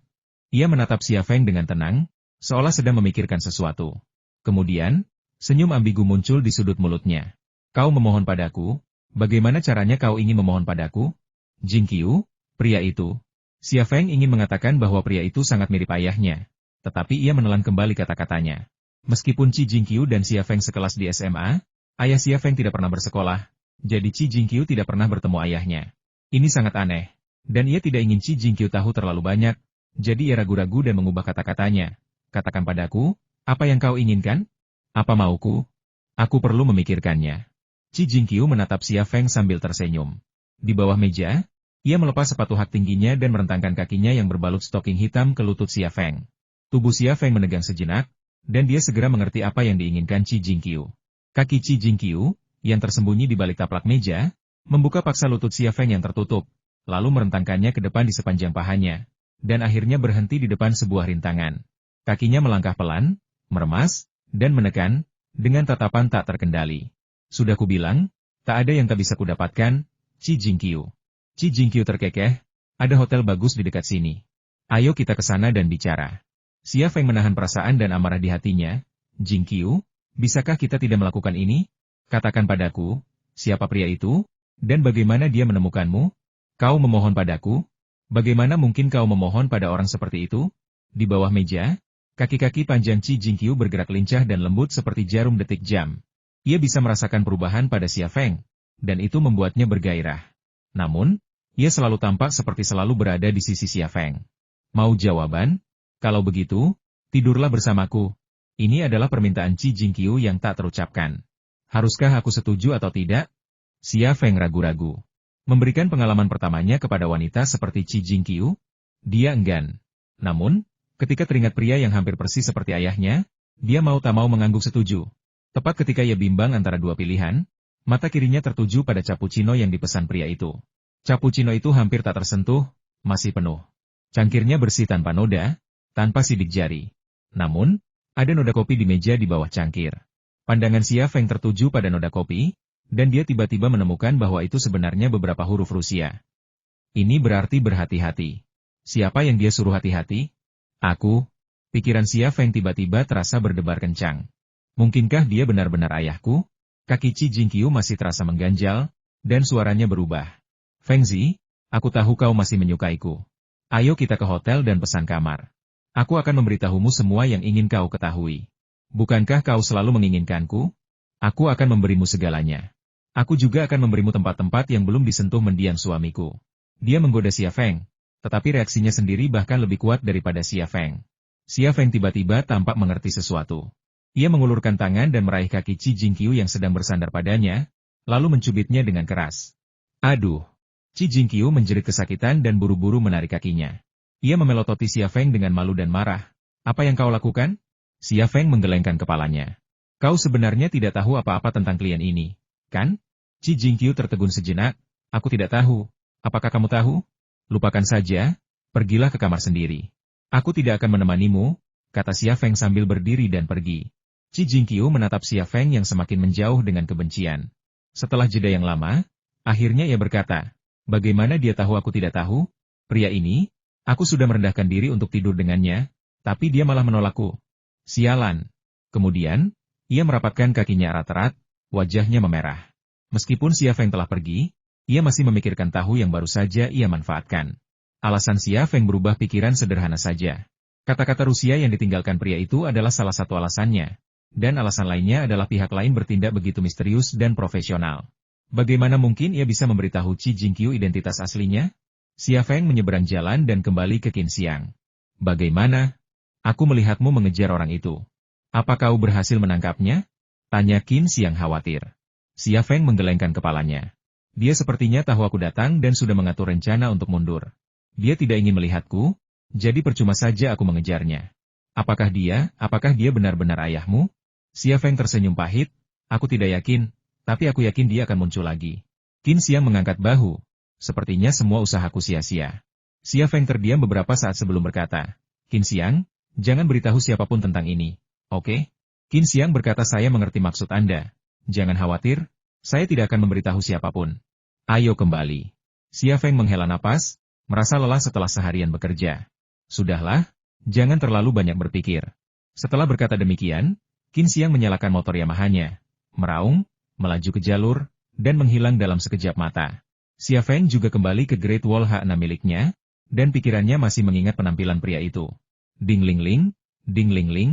Ia menatap Xia Feng dengan tenang, seolah sedang memikirkan sesuatu. Kemudian, senyum ambigu muncul di sudut mulutnya. Kau memohon padaku? Bagaimana caranya kau ingin memohon padaku? Jingqiu, pria itu. Xia Feng ingin mengatakan bahwa pria itu sangat mirip ayahnya, tetapi ia menelan kembali kata-katanya. Meskipun Qi Jingqiu dan Xia Feng sekelas di SMA, ayah Xia Feng tidak pernah bersekolah, jadi Qi Jingqiu tidak pernah bertemu ayahnya. Ini sangat aneh, dan ia tidak ingin Qi Jingqiu tahu terlalu banyak. Jadi ia ragu-ragu dan mengubah kata-katanya. Katakan padaku, apa yang kau inginkan? Apa mauku? Aku perlu memikirkannya. Qi Jingqiu menatap Xia Feng sambil tersenyum. Di bawah meja, ia melepas sepatu hak tingginya dan merentangkan kakinya yang berbalut stoking hitam ke lutut Xia Feng. Tubuh Xia Feng menegang sejenak, dan dia segera mengerti apa yang diinginkan Qi Jingqiu. Kaki Qi Jingqiu, yang tersembunyi di balik taplak meja, membuka paksa lutut Xia Feng yang tertutup, lalu merentangkannya ke depan di sepanjang pahanya. Dan akhirnya berhenti di depan sebuah rintangan. Kakinya melangkah pelan, meremas, dan menekan, dengan tatapan tak terkendali. Sudah kubilang, tak ada yang tak bisa kudapatkan, Qi Jingqiu. Qi Jingqiu terkekeh, ada hotel bagus di dekat sini. Ayo kita ke sana dan bicara. Xia Feng menahan perasaan dan amarah di hatinya. Jingqiu, bisakah kita tidak melakukan ini? Katakan padaku, siapa pria itu, dan bagaimana dia menemukanmu? Kau memohon padaku? Bagaimana mungkin kau memohon pada orang seperti itu? Di bawah meja, kaki-kaki panjang Qi Jingqiu bergerak lincah dan lembut seperti jarum detik jam. Ia bisa merasakan perubahan pada Xia Feng, dan itu membuatnya bergairah. Namun, ia selalu tampak seperti selalu berada di sisi Xia Feng. Mau jawaban? Kalau begitu, tidurlah bersamaku. Ini adalah permintaan Qi Jingqiu yang tak terucapkan. Haruskah aku setuju atau tidak? Xia Feng ragu-ragu. Memberikan pengalaman pertamanya kepada wanita seperti Qi Jingqiu, dia enggan. Namun, ketika teringat pria yang hampir persis seperti ayahnya, dia mau tak mau mengangguk setuju. Tepat ketika ia bimbang antara dua pilihan, mata kirinya tertuju pada cappuccino yang dipesan pria itu. Cappuccino itu hampir tak tersentuh, masih penuh. Cangkirnya bersih tanpa noda, tanpa sidik jari. Namun, ada noda kopi di meja di bawah cangkir. Pandangan Xia Feng tertuju pada noda kopi, dan dia tiba-tiba menemukan bahwa itu sebenarnya beberapa huruf Rusia. Ini berarti berhati-hati. Siapa yang dia suruh hati-hati? Aku. Pikiran Xia Feng tiba-tiba terasa berdebar kencang. Mungkinkah dia benar-benar ayahku? Kaki Qi Jingqiu masih terasa mengganjal, dan suaranya berubah. Fengzi, Aku tahu kau masih menyukaiku. Ayo kita ke hotel dan pesan kamar. Aku akan memberitahumu semua yang ingin kau ketahui. Bukankah kau selalu menginginkanku? Aku akan memberimu segalanya. Aku juga akan memberimu tempat-tempat yang belum disentuh mendiang suamiku. Dia menggoda Xia Feng, tetapi reaksinya sendiri bahkan lebih kuat daripada Xia Feng. Xia Feng tiba-tiba tampak mengerti sesuatu. Ia mengulurkan tangan dan meraih kaki Qi Jingqiu yang sedang bersandar padanya, lalu mencubitnya dengan keras. Aduh! Qi Jingqiu menjerit kesakitan dan buru-buru menarik kakinya. Ia memelototi Xia Feng dengan malu dan marah. Apa yang kau lakukan? Xia Feng menggelengkan kepalanya. Kau sebenarnya tidak tahu apa-apa tentang klien ini, kan? Qi Jingqiu tertegun sejenak. Aku tidak tahu. Apakah kamu tahu? Lupakan saja, pergilah ke kamar sendiri. Aku tidak akan menemanimu, kata Xia Feng sambil berdiri dan pergi. Qi Jingqiu menatap Xia Feng yang semakin menjauh dengan kebencian. Setelah jeda yang lama, akhirnya ia berkata, bagaimana dia tahu aku tidak tahu? Pria ini, aku sudah merendahkan diri untuk tidur dengannya, tapi dia malah menolakku. Sialan. Kemudian, ia merapatkan kakinya erat-erat, wajahnya memerah. Meskipun Xia Feng telah pergi, ia masih memikirkan tahu yang baru saja ia manfaatkan. Alasan Xia Feng berubah pikiran sederhana saja. Kata-kata Rusia yang ditinggalkan pria itu adalah salah satu alasannya, dan alasan lainnya adalah pihak lain bertindak begitu misterius dan profesional. Bagaimana mungkin ia bisa memberitahu Qi Jingqiu identitas aslinya? Xia Feng menyeberang jalan dan kembali ke Qin Xiang. Bagaimana? Aku melihatmu mengejar orang itu. Apa kau berhasil menangkapnya? Tanya Qin Xiang khawatir. Xia Feng menggelengkan kepalanya. Dia sepertinya tahu aku datang dan sudah mengatur rencana untuk mundur. Dia tidak ingin melihatku, jadi percuma saja aku mengejarnya. Apakah dia benar-benar ayahmu? Xia Feng tersenyum pahit. Aku tidak yakin, tapi aku yakin dia akan muncul lagi. Qin Xiang mengangkat bahu. Sepertinya semua usahaku sia-sia. Xia Feng terdiam beberapa saat sebelum berkata, Qin Xiang, jangan beritahu siapapun tentang ini, oke? Qin Xiang berkata, saya mengerti maksud Anda. Jangan khawatir, saya tidak akan memberitahu siapapun. Ayo kembali. Xia Feng menghela napas, merasa lelah setelah seharian bekerja. Sudahlah, jangan terlalu banyak berpikir. Setelah berkata demikian, Qin Xiang menyalakan motor Yamaha-nya, meraung, melaju ke jalur, dan menghilang dalam sekejap mata. Xia Feng juga kembali ke Great Wall H6 miliknya, dan pikirannya masih mengingat penampilan pria itu. Ding ling ling, ding ling ling,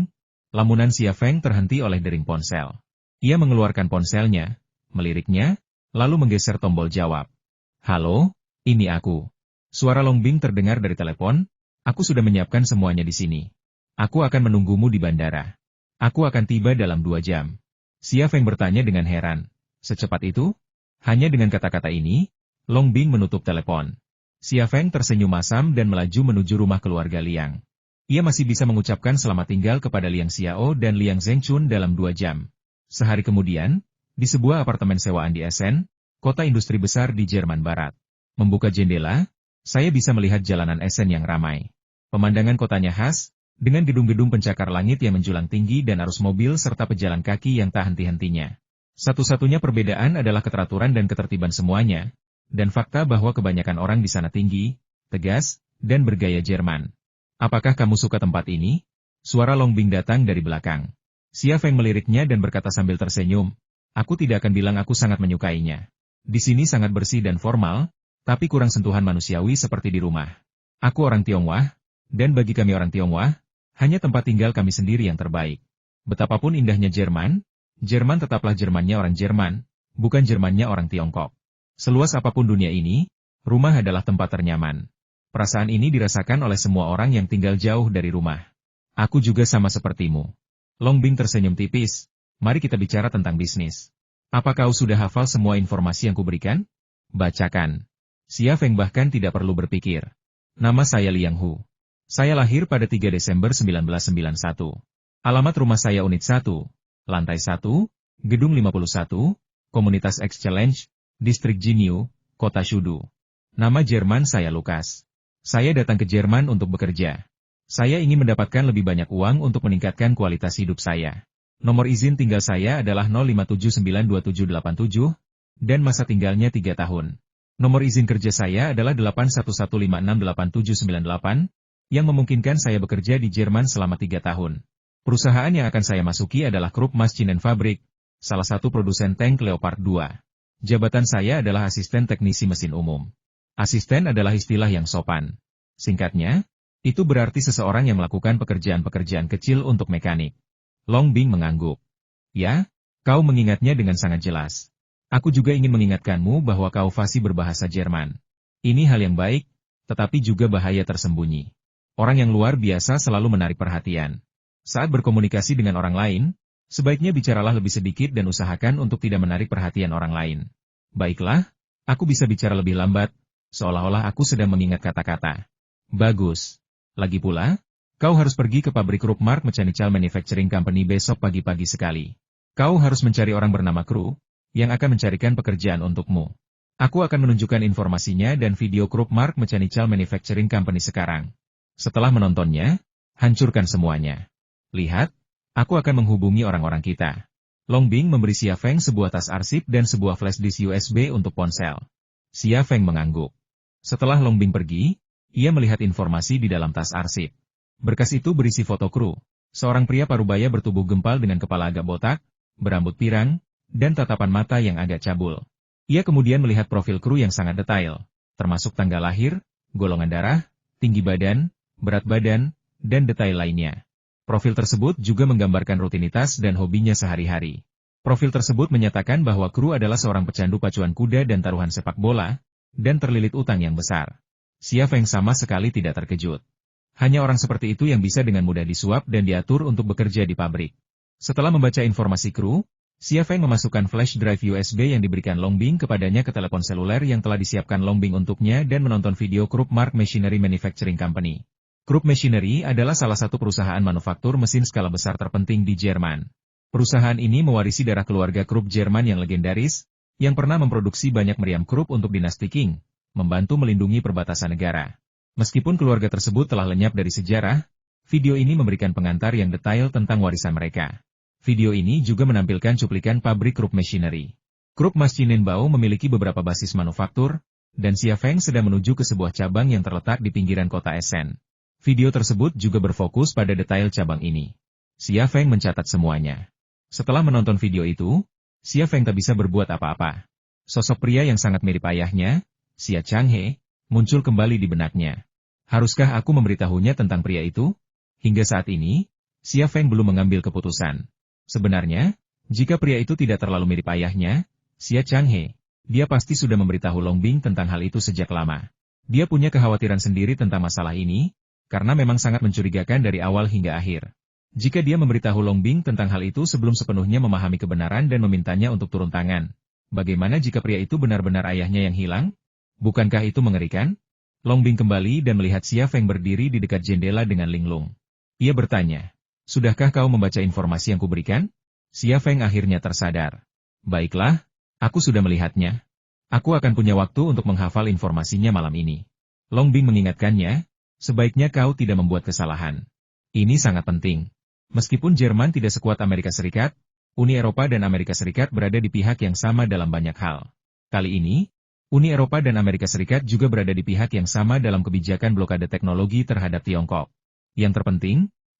lamunan Xia Feng terhenti oleh dering ponsel. Ia mengeluarkan ponselnya, meliriknya, lalu menggeser tombol jawab. Halo, ini aku. Suara Long Bing terdengar dari telepon, aku sudah menyiapkan semuanya di sini. Aku akan menunggumu di bandara. Aku akan tiba dalam 2 jam. Xia Feng bertanya dengan heran. Secepat itu? Hanya dengan kata-kata ini, Long Bing menutup telepon. Xia Feng tersenyum masam dan melaju menuju rumah keluarga Liang. Ia masih bisa mengucapkan selamat tinggal kepada Liang Xiao dan Liang Zhengchun dalam 2 jam. Sehari kemudian, di sebuah apartemen sewaan di Essen, kota industri besar di Jerman Barat. Membuka jendela, saya bisa melihat jalanan Essen yang ramai. Pemandangan kotanya khas, dengan gedung-gedung pencakar langit yang menjulang tinggi dan arus mobil serta pejalan kaki yang tak henti-hentinya. Satu-satunya perbedaan adalah keteraturan dan ketertiban semuanya, dan fakta bahwa kebanyakan orang di sana tinggi, tegas, dan bergaya Jerman. Apakah kamu suka tempat ini? Suara Long Bing datang dari belakang. Xia Feng meliriknya dan berkata sambil tersenyum, aku tidak akan bilang aku sangat menyukainya. Di sini sangat bersih dan formal, tapi kurang sentuhan manusiawi seperti di rumah. Aku orang Tionghoa, dan bagi kami orang Tionghoa, hanya tempat tinggal kami sendiri yang terbaik. Betapapun indahnya Jerman, Jerman tetaplah Jermannya orang Jerman, bukan Jermannya orang Tiongkok. Seluas apapun dunia ini, rumah adalah tempat ternyaman. Perasaan ini dirasakan oleh semua orang yang tinggal jauh dari rumah. Aku juga sama sepertimu. Long Bing tersenyum tipis. Mari kita bicara tentang bisnis. Apa kau sudah hafal semua informasi yang kuberikan? Bacakan. Xia Feng bahkan tidak perlu berpikir. Nama saya Liang Hu. Saya lahir pada 3 Desember 1991. Alamat rumah saya unit 1, lantai 1, gedung 51, Komunitas X Challenge, Distrik Jinyu, Kota Shudu. Nama Jerman saya Lukas. Saya datang ke Jerman untuk bekerja. Saya ingin mendapatkan lebih banyak uang untuk meningkatkan kualitas hidup saya. Nomor izin tinggal saya adalah 057927787, dan masa tinggalnya 3 tahun. Nomor izin kerja saya adalah 8115688798, yang memungkinkan saya bekerja di Jerman selama 3 tahun. Perusahaan yang akan saya masuki adalah Krupp Maschinenfabrik, salah satu produsen tank Leopard 2. Jabatan saya adalah asisten teknisi mesin umum. Asisten adalah istilah yang sopan. Singkatnya, itu berarti seseorang yang melakukan pekerjaan-pekerjaan kecil untuk mekanik. Long Bing mengangguk. Ya, kau mengingatnya dengan sangat jelas. Aku juga ingin mengingatkanmu bahwa kau fasih berbahasa Jerman. Ini hal yang baik, tetapi juga bahaya tersembunyi. Orang yang luar biasa selalu menarik perhatian. Saat berkomunikasi dengan orang lain, sebaiknya bicaralah lebih sedikit dan usahakan untuk tidak menarik perhatian orang lain. Baiklah, aku bisa bicara lebih lambat, seolah-olah aku sedang mengingat kata-kata. Bagus. Lagi pula, kau harus pergi ke pabrik Krupp-Mark Mechanical Manufacturing Company besok pagi-pagi sekali. Kau harus mencari orang bernama Kru, yang akan mencarikan pekerjaan untukmu. Aku akan menunjukkan informasinya dan video Krupp-Mark Mechanical Manufacturing Company sekarang. Setelah menontonnya, hancurkan semuanya. Lihat, aku akan menghubungi orang-orang kita. Long Bing memberi Xia Feng sebuah tas arsip dan sebuah flash disk USB untuk ponsel. Xia Feng mengangguk. Setelah Long Bing pergi, ia melihat informasi di dalam tas arsip. Berkas itu berisi foto Kru, seorang pria parubaya bertubuh gempal dengan kepala agak botak, berambut pirang, dan tatapan mata yang agak cabul. Ia kemudian melihat profil Kru yang sangat detail, termasuk tanggal lahir, golongan darah, tinggi badan, berat badan, dan detail lainnya. Profil tersebut juga menggambarkan rutinitas dan hobinya sehari-hari. Profil tersebut menyatakan bahwa Kru adalah seorang pecandu pacuan kuda dan taruhan sepak bola, dan terlilit utang yang besar. Xia Feng sama sekali tidak terkejut. Hanya orang seperti itu yang bisa dengan mudah disuap dan diatur untuk bekerja di pabrik. Setelah membaca informasi Kru, Xia Feng memasukkan flash drive USB yang diberikan Long Bing kepadanya ke telepon seluler yang telah disiapkan Long Bing untuknya dan menonton video Krupp-Mark Machinery Manufacturing Company. Krupp Machinery adalah salah satu perusahaan manufaktur mesin skala besar terpenting di Jerman. Perusahaan ini mewarisi darah keluarga Krupp Jerman yang legendaris, yang pernah memproduksi banyak meriam Krupp untuk dinasti Qing, membantu melindungi perbatasan negara. Meskipun keluarga tersebut telah lenyap dari sejarah, video ini memberikan pengantar yang detail tentang warisan mereka. Video ini juga menampilkan cuplikan pabrik Krupp Machinery. Krupp Maschinenbau memiliki beberapa basis manufaktur, dan Xia Feng sedang menuju ke sebuah cabang yang terletak di pinggiran kota Essen. Video tersebut juga berfokus pada detail cabang ini. Xia Feng mencatat semuanya. Setelah menonton video itu, Xia Feng tak bisa berbuat apa-apa. Sosok pria yang sangat mirip ayahnya, Xia Changhe, muncul kembali di benaknya. Haruskah aku memberitahunya tentang pria itu? Hingga saat ini, Xia Feng belum mengambil keputusan. Sebenarnya, jika pria itu tidak terlalu mirip ayahnya, Xia Changhe, dia pasti sudah memberitahu Long Bing tentang hal itu sejak lama. Dia punya kekhawatiran sendiri tentang masalah ini, karena memang sangat mencurigakan dari awal hingga akhir. Jika dia memberitahu Long Bing tentang hal itu sebelum sepenuhnya memahami kebenaran dan memintanya untuk turun tangan, bagaimana jika pria itu benar-benar ayahnya yang hilang? Bukankah itu mengerikan? Long Bing kembali dan melihat Xia Feng berdiri di dekat jendela dengan linglung. Ia bertanya, "Sudahkah kau membaca informasi yang kuberikan?" Xia Feng akhirnya tersadar. "Baiklah, aku sudah melihatnya. Aku akan punya waktu untuk menghafal informasinya malam ini." Long Bing mengingatkannya, "Sebaiknya kau tidak membuat kesalahan. Ini sangat penting. Meskipun Jerman tidak sekuat Amerika Serikat, Uni Eropa dan Amerika Serikat berada di pihak yang sama dalam banyak hal. Kali ini, Uni Eropa dan Amerika Serikat juga berada di pihak yang sama dalam kebijakan blokade teknologi terhadap Tiongkok. Yang terpenting,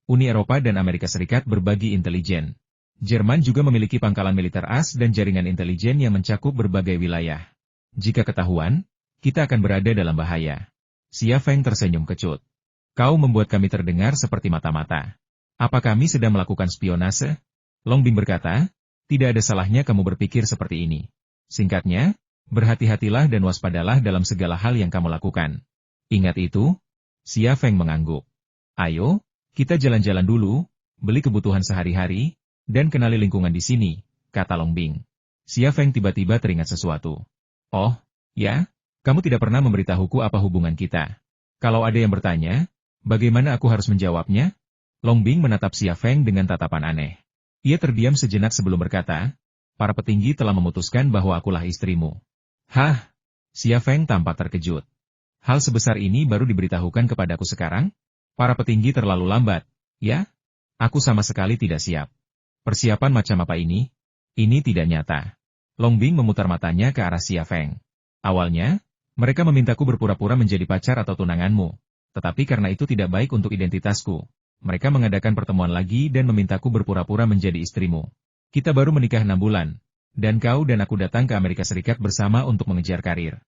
Uni Eropa dan Amerika Serikat berbagi intelijen. Jerman juga memiliki pangkalan militer AS dan jaringan intelijen yang mencakup berbagai wilayah. Jika ketahuan, kita akan berada dalam bahaya." Xia Feng tersenyum kecut. "Kau membuat kami terdengar seperti mata-mata. Apa kami sedang melakukan spionase?" Long Bing berkata, "Tidak ada salahnya kamu berpikir seperti ini. Singkatnya, berhati-hatilah dan waspadalah dalam segala hal yang kamu lakukan. Ingat itu?" Xia Feng mengangguk. "Ayo, kita jalan-jalan dulu, beli kebutuhan sehari-hari, dan kenali lingkungan di sini," kata Long Bing. Xia Feng tiba-tiba teringat sesuatu. "Oh, ya? Kamu tidak pernah memberitahuku apa hubungan kita. Kalau ada yang bertanya, bagaimana aku harus menjawabnya?" Long Bing menatap Xia Feng dengan tatapan aneh. Ia terdiam sejenak sebelum berkata, "Para petinggi telah memutuskan bahwa akulah istrimu." "Hah?" Xia Feng tampak terkejut. "Hal sebesar ini baru diberitahukan kepadaku sekarang? Para petinggi terlalu lambat, ya? Aku sama sekali tidak siap. Persiapan macam apa ini? Ini tidak nyata." Long Bing memutar matanya ke arah Xia Feng. "Awalnya, mereka memintaku berpura-pura menjadi pacar atau tunanganmu. Tetapi karena itu tidak baik untuk identitasku, mereka mengadakan pertemuan lagi dan memintaku berpura-pura menjadi istrimu. Kita baru menikah 6 bulan. Dan kau dan aku datang ke Amerika Serikat bersama untuk mengejar karir.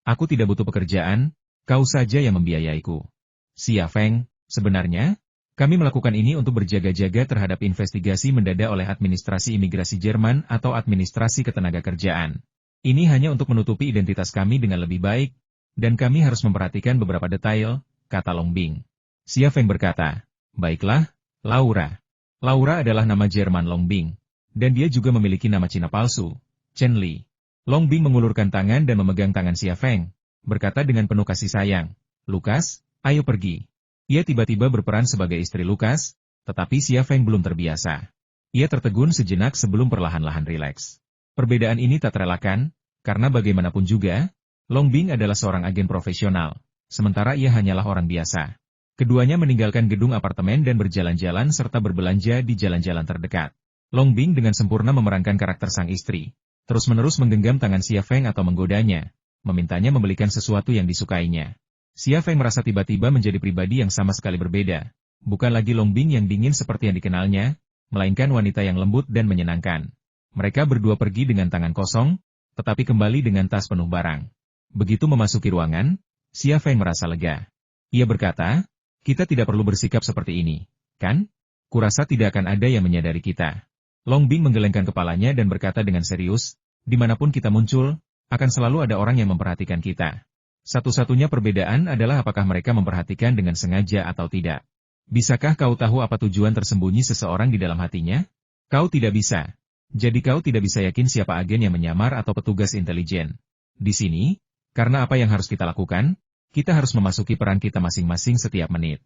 Aku tidak butuh pekerjaan, kau saja yang membiayaiku. Xia Feng, sebenarnya, kami melakukan ini untuk berjaga-jaga terhadap investigasi mendadak oleh administrasi imigrasi Jerman atau administrasi ketenagakerjaan. Ini hanya untuk menutupi identitas kami dengan lebih baik, dan kami harus memperhatikan beberapa detail, kata Long Bing. Xia Feng berkata, baiklah, Laura. Laura adalah nama Jerman Long Bing, dan dia juga memiliki nama Cina palsu, Chen Li. Long Bing mengulurkan tangan dan memegang tangan Xia Feng, berkata dengan penuh kasih sayang, Lukas, ayo pergi. Ia tiba-tiba berperan sebagai istri Lukas, tetapi Xia Feng belum terbiasa. Ia tertegun sejenak sebelum perlahan-lahan rileks. Perbedaan ini tak terelakkan, karena bagaimanapun juga, Long Bing adalah seorang agen profesional, sementara ia hanyalah orang biasa. Keduanya meninggalkan gedung apartemen dan berjalan-jalan serta berbelanja di jalan-jalan terdekat. Long Bing dengan sempurna memerankan karakter sang istri, terus-menerus menggenggam tangan Xia Feng atau menggodanya, memintanya membelikan sesuatu yang disukainya. Xia Feng merasa tiba-tiba menjadi pribadi yang sama sekali berbeda. Bukan lagi Long Bing yang dingin seperti yang dikenalnya, melainkan wanita yang lembut dan menyenangkan. Mereka berdua pergi dengan tangan kosong, tetapi kembali dengan tas penuh barang. Begitu memasuki ruangan, Xia Feng merasa lega. Ia berkata, kita tidak perlu bersikap seperti ini, kan? Kurasa tidak akan ada yang menyadari kita. Long Bing menggelengkan kepalanya dan berkata dengan serius, dimanapun kita muncul, akan selalu ada orang yang memperhatikan kita. Satu-satunya perbedaan adalah apakah mereka memperhatikan dengan sengaja atau tidak. Bisakah kau tahu apa tujuan tersembunyi seseorang di dalam hatinya? Kau tidak bisa. Jadi kau tidak bisa yakin siapa agen yang menyamar atau petugas intelijen. Di sini, karena apa yang harus kita lakukan, kita harus memasuki peran kita masing-masing setiap menit.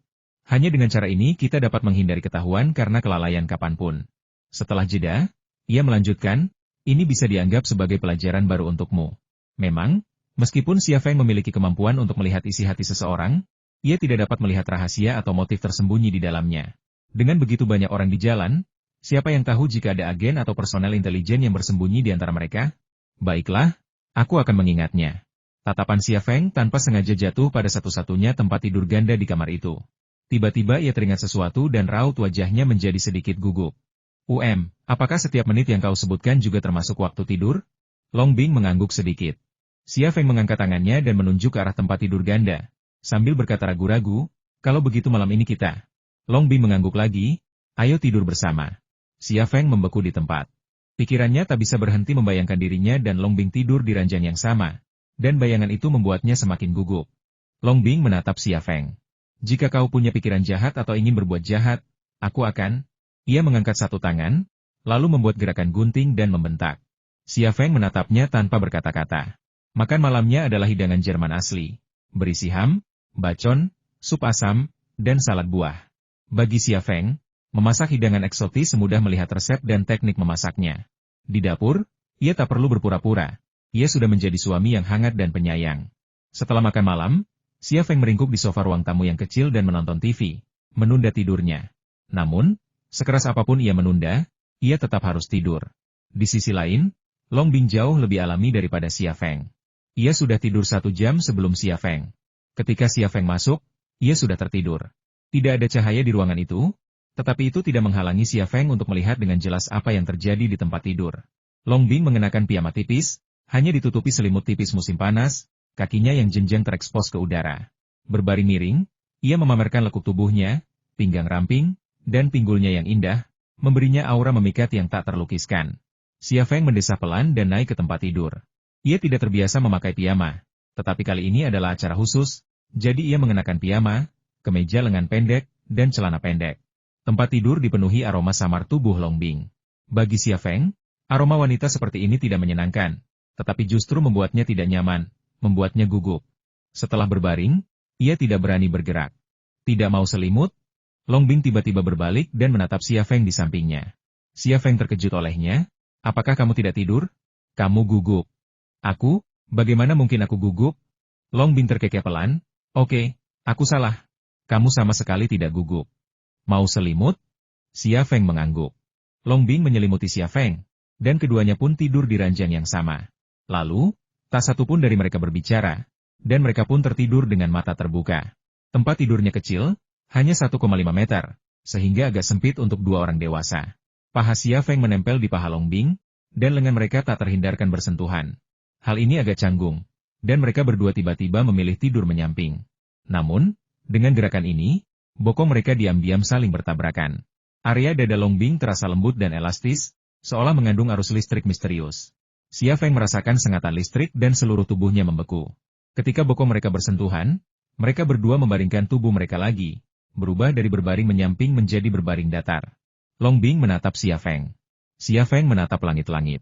Hanya dengan cara ini kita dapat menghindari ketahuan karena kelalaian kapanpun. Setelah jeda, ia melanjutkan, ini bisa dianggap sebagai pelajaran baru untukmu. Memang, meskipun Xia Feng memiliki kemampuan untuk melihat isi hati seseorang, ia tidak dapat melihat rahasia atau motif tersembunyi di dalamnya. Dengan begitu banyak orang di jalan, siapa yang tahu jika ada agen atau personel intelijen yang bersembunyi di antara mereka? Baiklah, aku akan mengingatnya. Tatapan Xia Feng tanpa sengaja jatuh pada satu-satunya tempat tidur ganda di kamar itu. Tiba-tiba ia teringat sesuatu dan raut wajahnya menjadi sedikit gugup. Apakah setiap menit yang kau sebutkan juga termasuk waktu tidur? Long Bing mengangguk sedikit. Xia Feng mengangkat tangannya dan menunjuk ke arah tempat tidur ganda, sambil berkata ragu-ragu, kalau begitu malam ini kita. Long Bing mengangguk lagi, ayo tidur bersama. Xia Feng membeku di tempat. Pikirannya tak bisa berhenti membayangkan dirinya dan Long Bing tidur di ranjang yang sama. Dan bayangan itu membuatnya semakin gugup. Long Bing menatap Xia Feng. Jika kau punya pikiran jahat atau ingin berbuat jahat, aku akan. Ia mengangkat satu tangan, lalu membuat gerakan gunting dan membentak. Xia Feng menatapnya tanpa berkata-kata. Makan malamnya adalah hidangan Jerman asli. Berisi ham, bacon, sup asam, dan salad buah. Bagi Xia Feng, memasak hidangan eksotis semudah melihat resep dan teknik memasaknya. Di dapur, ia tak perlu berpura-pura. Ia sudah menjadi suami yang hangat dan penyayang. Setelah makan malam, Xia Feng meringkuk di sofa ruang tamu yang kecil dan menonton TV, menunda tidurnya. Namun, sekeras apapun ia menunda, ia tetap harus tidur. Di sisi lain, Long Bing jauh lebih alami daripada Xia Feng. Ia sudah tidur 1 jam sebelum Xia Feng. Ketika Xia Feng masuk, ia sudah tertidur. Tidak ada cahaya di ruangan itu, tetapi itu tidak menghalangi Xia Feng untuk melihat dengan jelas apa yang terjadi di tempat tidur. Long Bing mengenakan piyama tipis, hanya ditutupi selimut tipis musim panas, kakinya yang jenjang terekspos ke udara. Berbaring miring, ia memamerkan lekuk tubuhnya, pinggang ramping, dan pinggulnya yang indah, memberinya aura memikat yang tak terlukiskan. Xia Feng mendesah pelan dan naik ke tempat tidur. Ia tidak terbiasa memakai piyama, tetapi kali ini adalah acara khusus, jadi ia mengenakan piyama, kemeja lengan pendek, dan celana pendek. Tempat tidur dipenuhi aroma samar tubuh Long Bing. Bagi Xia Feng, aroma wanita seperti ini tidak menyenangkan, tetapi justru membuatnya tidak nyaman, membuatnya gugup. Setelah berbaring, ia tidak berani bergerak. Tidak mau selimut, Long Bing tiba-tiba berbalik dan menatap Xia Feng di sampingnya. Xia Feng terkejut olehnya, apakah kamu tidak tidur? Kamu gugup. Aku? Bagaimana mungkin aku gugup? Long Bing terkekeh pelan, oke, aku salah. Kamu sama sekali tidak gugup. Mau selimut? Xia Feng mengangguk. Long Bing menyelimuti Xia Feng, dan keduanya pun tidur di ranjang yang sama. Lalu, tak satu pun dari mereka berbicara, dan mereka pun tertidur dengan mata terbuka. Tempat tidurnya kecil, hanya 1,5 meter, sehingga agak sempit untuk 2 orang dewasa. Paha Xia Feng menempel di paha Long Bing, dan lengan mereka tak terhindarkan bersentuhan. Hal ini agak canggung. dan mereka berdua tiba-tiba memilih tidur menyamping. Namun, dengan gerakan ini, bokong mereka diam-diam saling bertabrakan. Area dada Longbing terasa lembut dan elastis, seolah mengandung arus listrik misterius. Xia Feng merasakan sengatan listrik dan seluruh tubuhnya membeku. Ketika bokong mereka bersentuhan, mereka berdua membaringkan tubuh mereka lagi, berubah dari berbaring menyamping menjadi berbaring datar. Longbing menatap Xia Feng. Xia Feng menatap langit-langit.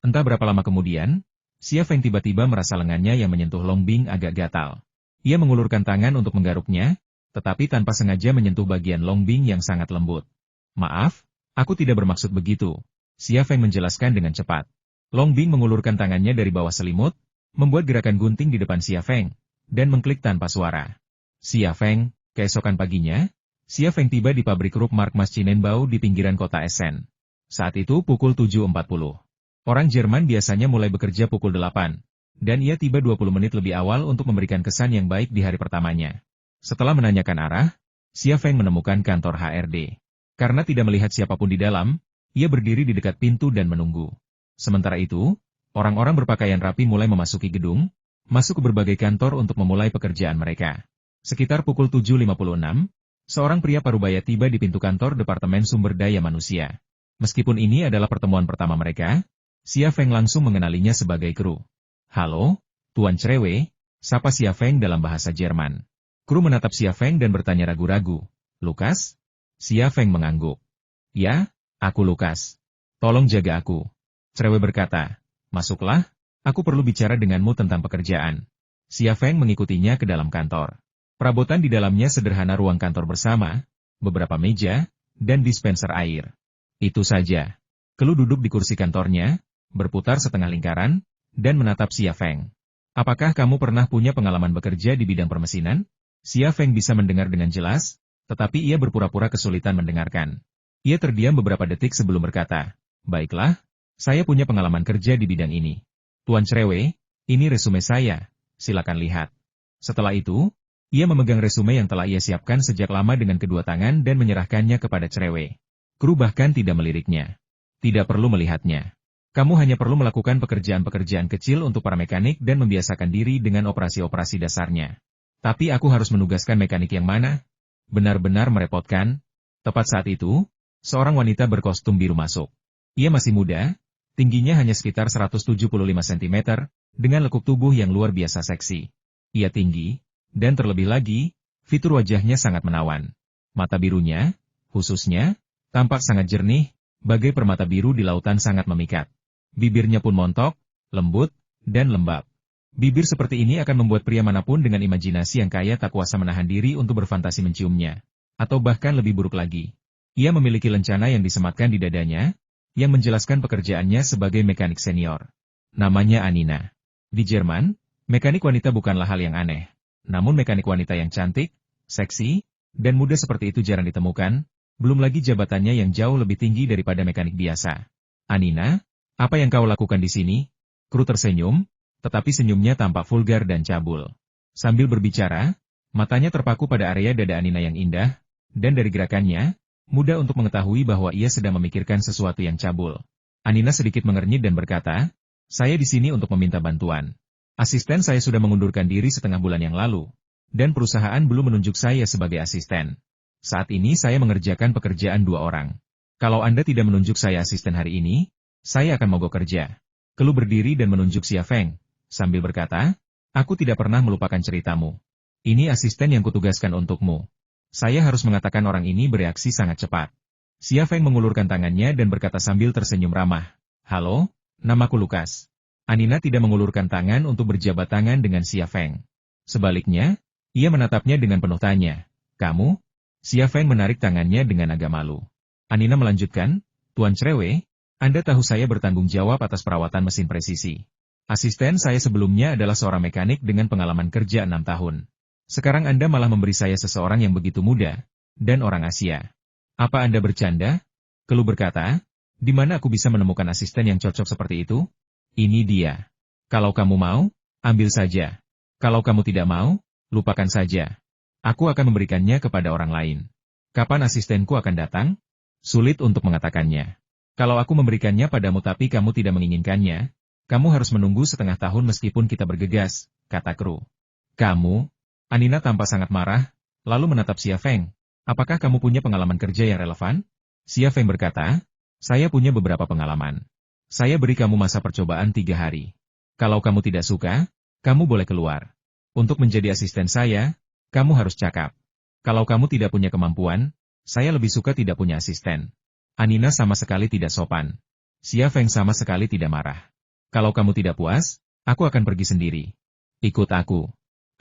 Entah berapa lama kemudian, Xia Feng tiba-tiba merasa lengannya yang menyentuh Longbing agak gatal. Ia mengulurkan tangan untuk menggaruknya, tetapi tanpa sengaja menyentuh bagian Longbing yang sangat lembut. Maaf, aku tidak bermaksud begitu, Xia Feng menjelaskan dengan cepat. Longbing mengulurkan tangannya dari bawah selimut, membuat gerakan gunting di depan Xia Feng, dan mengklik tanpa suara. Xia Feng, keesokan paginya, Xia Feng tiba di pabrik Rup Mark Mas Cinenbao di pinggiran kota Essen. Saat itu pukul 7.40. Orang Jerman biasanya mulai bekerja pukul 8, dan ia tiba 20 menit lebih awal untuk memberikan kesan yang baik di hari pertamanya. Setelah menanyakan arah, Xia Feng menemukan kantor HRD. Karena tidak melihat siapapun di dalam, ia berdiri di dekat pintu dan menunggu. Sementara itu, orang-orang berpakaian rapi mulai memasuki gedung, masuk ke berbagai kantor untuk memulai pekerjaan mereka. Sekitar pukul 7.56, seorang pria parubaya tiba di pintu kantor Departemen Sumber Daya Manusia. Meskipun ini adalah pertemuan pertama mereka, Xia Feng langsung mengenalinya sebagai kru. "Halo, Tuan Crewe," sapa Xia Feng dalam bahasa Jerman. Kru menatap Xia Feng dan bertanya ragu-ragu, "Lukas?" Xia Feng mengangguk. "Ya, aku Lukas. Tolong jaga aku." Crewe berkata, "Masuklah, aku perlu bicara denganmu tentang pekerjaan." Xia Feng mengikutinya ke dalam kantor. Perabotan di dalamnya sederhana, ruang kantor bersama, beberapa meja, dan dispenser air. Itu saja. Kelu duduk di kursi kantornya, berputar setengah lingkaran, dan menatap Xia Feng. "Apakah kamu pernah punya pengalaman bekerja di bidang permesinan?" Xia Feng bisa mendengar dengan jelas, tetapi ia berpura-pura kesulitan mendengarkan. Ia terdiam beberapa detik sebelum berkata, "Baiklah, saya punya pengalaman kerja di bidang ini. Tuan Crewe, ini resume saya, silakan lihat." Setelah itu, ia memegang resume yang telah ia siapkan sejak lama dengan kedua tangan dan menyerahkannya kepada Crewe. Kru bahkan tidak meliriknya. "Tidak perlu melihatnya. Kamu hanya perlu melakukan pekerjaan-pekerjaan kecil untuk para mekanik dan membiasakan diri dengan operasi-operasi dasarnya." "Tapi aku harus menugaskan mekanik yang mana?" Benar-benar merepotkan. Tepat saat itu, seorang wanita berkostum biru masuk. Ia masih muda, tingginya hanya sekitar 175 cm, dengan lekuk tubuh yang luar biasa seksi. Ia tinggi, dan terlebih lagi, fitur wajahnya sangat menawan. Mata birunya, khususnya, tampak sangat jernih, bagai permata biru di lautan sangat memikat. Bibirnya pun montok, lembut, dan lembab. Bibir seperti ini akan membuat pria manapun dengan imajinasi yang kaya tak kuasa menahan diri untuk berfantasi menciumnya. Atau bahkan lebih buruk lagi. Ia memiliki lencana yang disematkan di dadanya, yang menjelaskan pekerjaannya sebagai mekanik senior. Namanya Anina. Di Jerman, mekanik wanita bukanlah hal yang aneh. Namun mekanik wanita yang cantik, seksi, dan muda seperti itu jarang ditemukan, belum lagi jabatannya yang jauh lebih tinggi daripada mekanik biasa. "Anina, apa yang kau lakukan di sini?" Kru tersenyum, tetapi senyumnya tampak vulgar dan cabul. Sambil berbicara, matanya terpaku pada area dada Anina yang indah, dan dari gerakannya, mudah untuk mengetahui bahwa ia sedang memikirkan sesuatu yang cabul. Anina sedikit mengernyit dan berkata, "Saya di sini untuk meminta bantuan. Asisten saya sudah mengundurkan diri setengah bulan yang lalu, dan perusahaan belum menunjuk saya sebagai asisten. Saat ini saya mengerjakan pekerjaan 2 orang. Kalau Anda tidak menunjuk saya asisten hari ini, saya akan mogok kerja." Kelu berdiri dan menunjuk Xia Feng, sambil berkata, "Aku tidak pernah melupakan ceritamu. Ini asisten yang kutugaskan untukmu." Saya harus mengatakan orang ini bereaksi sangat cepat. Xia Feng mengulurkan tangannya dan berkata sambil tersenyum ramah, "Halo, namaku Lukas." Anina tidak mengulurkan tangan untuk berjabat tangan dengan Xia Feng. Sebaliknya, ia menatapnya dengan penuh tanya, "Kamu?" Xia Feng menarik tangannya dengan agak malu. Anina melanjutkan, "Tuan Crewe, Anda tahu saya bertanggung jawab atas perawatan mesin presisi. Asisten saya sebelumnya adalah seorang mekanik dengan pengalaman kerja 6 tahun. Sekarang Anda malah memberi saya seseorang yang begitu muda, dan orang Asia. Apa Anda bercanda?" Kelu berkata, "Di mana aku bisa menemukan asisten yang cocok seperti itu? Ini dia. Kalau kamu mau, ambil saja. Kalau kamu tidak mau, lupakan saja. Aku akan memberikannya kepada orang lain." "Kapan asistenku akan datang?" "Sulit untuk mengatakannya. Kalau aku memberikannya padamu tapi kamu tidak menginginkannya, kamu harus menunggu setengah tahun meskipun kita bergegas, kata kru. Kamu? Anina tampak sangat marah, lalu menatap Xia Feng. Apakah kamu punya pengalaman kerja yang relevan? Xia Feng berkata, saya punya beberapa pengalaman. Saya beri kamu masa percobaan 3 hari. Kalau kamu tidak suka, kamu boleh keluar. Untuk menjadi asisten saya, kamu harus cakap. Kalau kamu tidak punya kemampuan, saya lebih suka tidak punya asisten. Anina sama sekali tidak sopan. Xia Feng sama sekali tidak marah. Kalau kamu tidak puas, aku akan pergi sendiri. Ikut aku.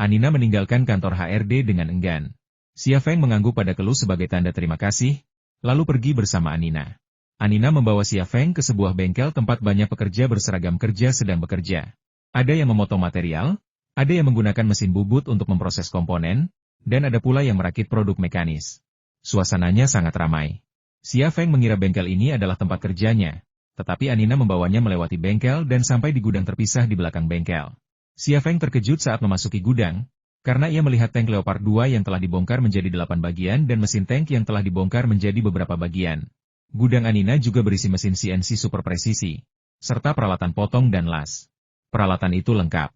Anina meninggalkan kantor HRD dengan enggan. Xia Feng mengangguk pada keluh sebagai tanda terima kasih, lalu pergi bersama Anina. Anina membawa Xia Feng ke sebuah bengkel tempat banyak pekerja berseragam kerja sedang bekerja. Ada yang memotong material, ada yang menggunakan mesin bubut untuk memproses komponen, dan ada pula yang merakit produk mekanis. Suasananya sangat ramai. Xia Feng mengira bengkel ini adalah tempat kerjanya, tetapi Anina membawanya melewati bengkel dan sampai di gudang terpisah di belakang bengkel. Xia Feng terkejut saat memasuki gudang, karena ia melihat tank Leopard 2 yang telah dibongkar menjadi 8 bagian dan mesin tank yang telah dibongkar menjadi beberapa bagian. Gudang Anina juga berisi mesin CNC super presisi, serta peralatan potong dan las. Peralatan itu lengkap.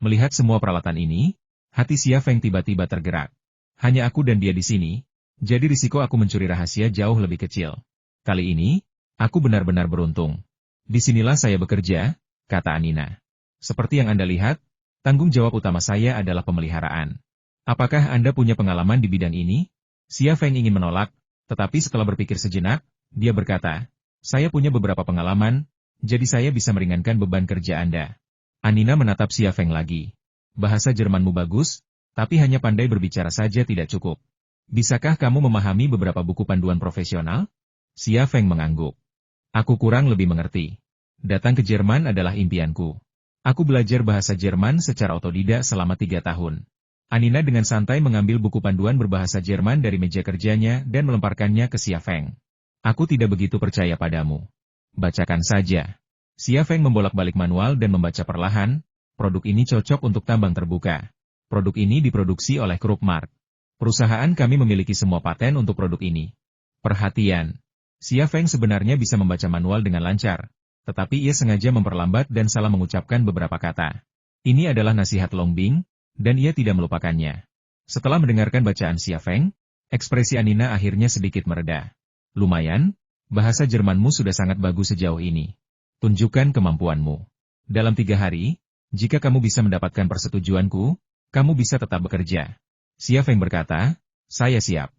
Melihat semua peralatan ini, hati Xia Feng tiba-tiba tergerak. Hanya aku dan dia di sini, jadi risiko aku mencuri rahasia jauh lebih kecil. Kali ini, aku benar-benar beruntung. Disinilah saya bekerja, kata Anina. Seperti yang Anda lihat, tanggung jawab utama saya adalah pemeliharaan. Apakah Anda punya pengalaman di bidang ini? Xia Feng ingin menolak, tetapi setelah berpikir sejenak, dia berkata, saya punya beberapa pengalaman, jadi saya bisa meringankan beban kerja Anda. Anina menatap Xia Feng lagi. Bahasa Jermanmu bagus, tapi hanya pandai berbicara saja tidak cukup. Bisakah kamu memahami beberapa buku panduan profesional? Xia Feng mengangguk. Aku kurang lebih mengerti. Datang ke Jerman adalah impianku. Aku belajar bahasa Jerman secara otodidak selama 3 tahun. Anina dengan santai mengambil buku panduan berbahasa Jerman dari meja kerjanya dan melemparkannya ke Xia Feng. Aku tidak begitu percaya padamu. Bacakan saja. Xia Feng membolak-balik manual dan membaca perlahan. Produk ini cocok untuk tambang terbuka. Produk ini diproduksi oleh Krupp Mark. Perusahaan kami memiliki semua paten untuk produk ini. Perhatian. Xia Feng sebenarnya bisa membaca manual dengan lancar, tetapi ia sengaja memperlambat dan salah mengucapkan beberapa kata. Ini adalah nasihat Long Bing, dan ia tidak melupakannya. Setelah mendengarkan bacaan Xia Feng, ekspresi Anina akhirnya sedikit mereda. Lumayan, bahasa Jermanmu sudah sangat bagus sejauh ini. Tunjukkan kemampuanmu. Dalam 3 hari, jika kamu bisa mendapatkan persetujuanku, kamu bisa tetap bekerja. Xia Feng berkata, saya siap.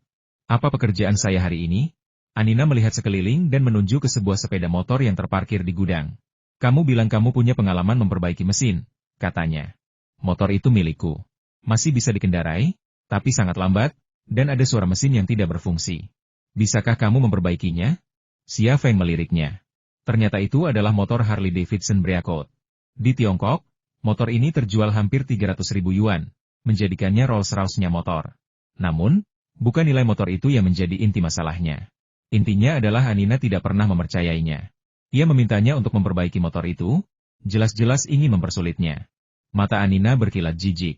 Apa pekerjaan saya hari ini? Anina melihat sekeliling dan menunjuk ke sebuah sepeda motor yang terparkir di gudang. Kamu bilang kamu punya pengalaman memperbaiki mesin, katanya. Motor itu milikku. Masih bisa dikendarai, tapi sangat lambat, dan ada suara mesin yang tidak berfungsi. Bisakah kamu memperbaikinya? Xia Feng meliriknya. Ternyata itu adalah motor Harley Davidson Breakout. Di Tiongkok, motor ini terjual hampir 300.000 yuan, menjadikannya Rolls-Royce-nya motor. Namun, bukan nilai motor itu yang menjadi inti masalahnya. Intinya adalah Anina tidak pernah mempercayainya. Ia memintanya untuk memperbaiki motor itu, jelas-jelas ingin mempersulitnya. Mata Anina berkilat jijik.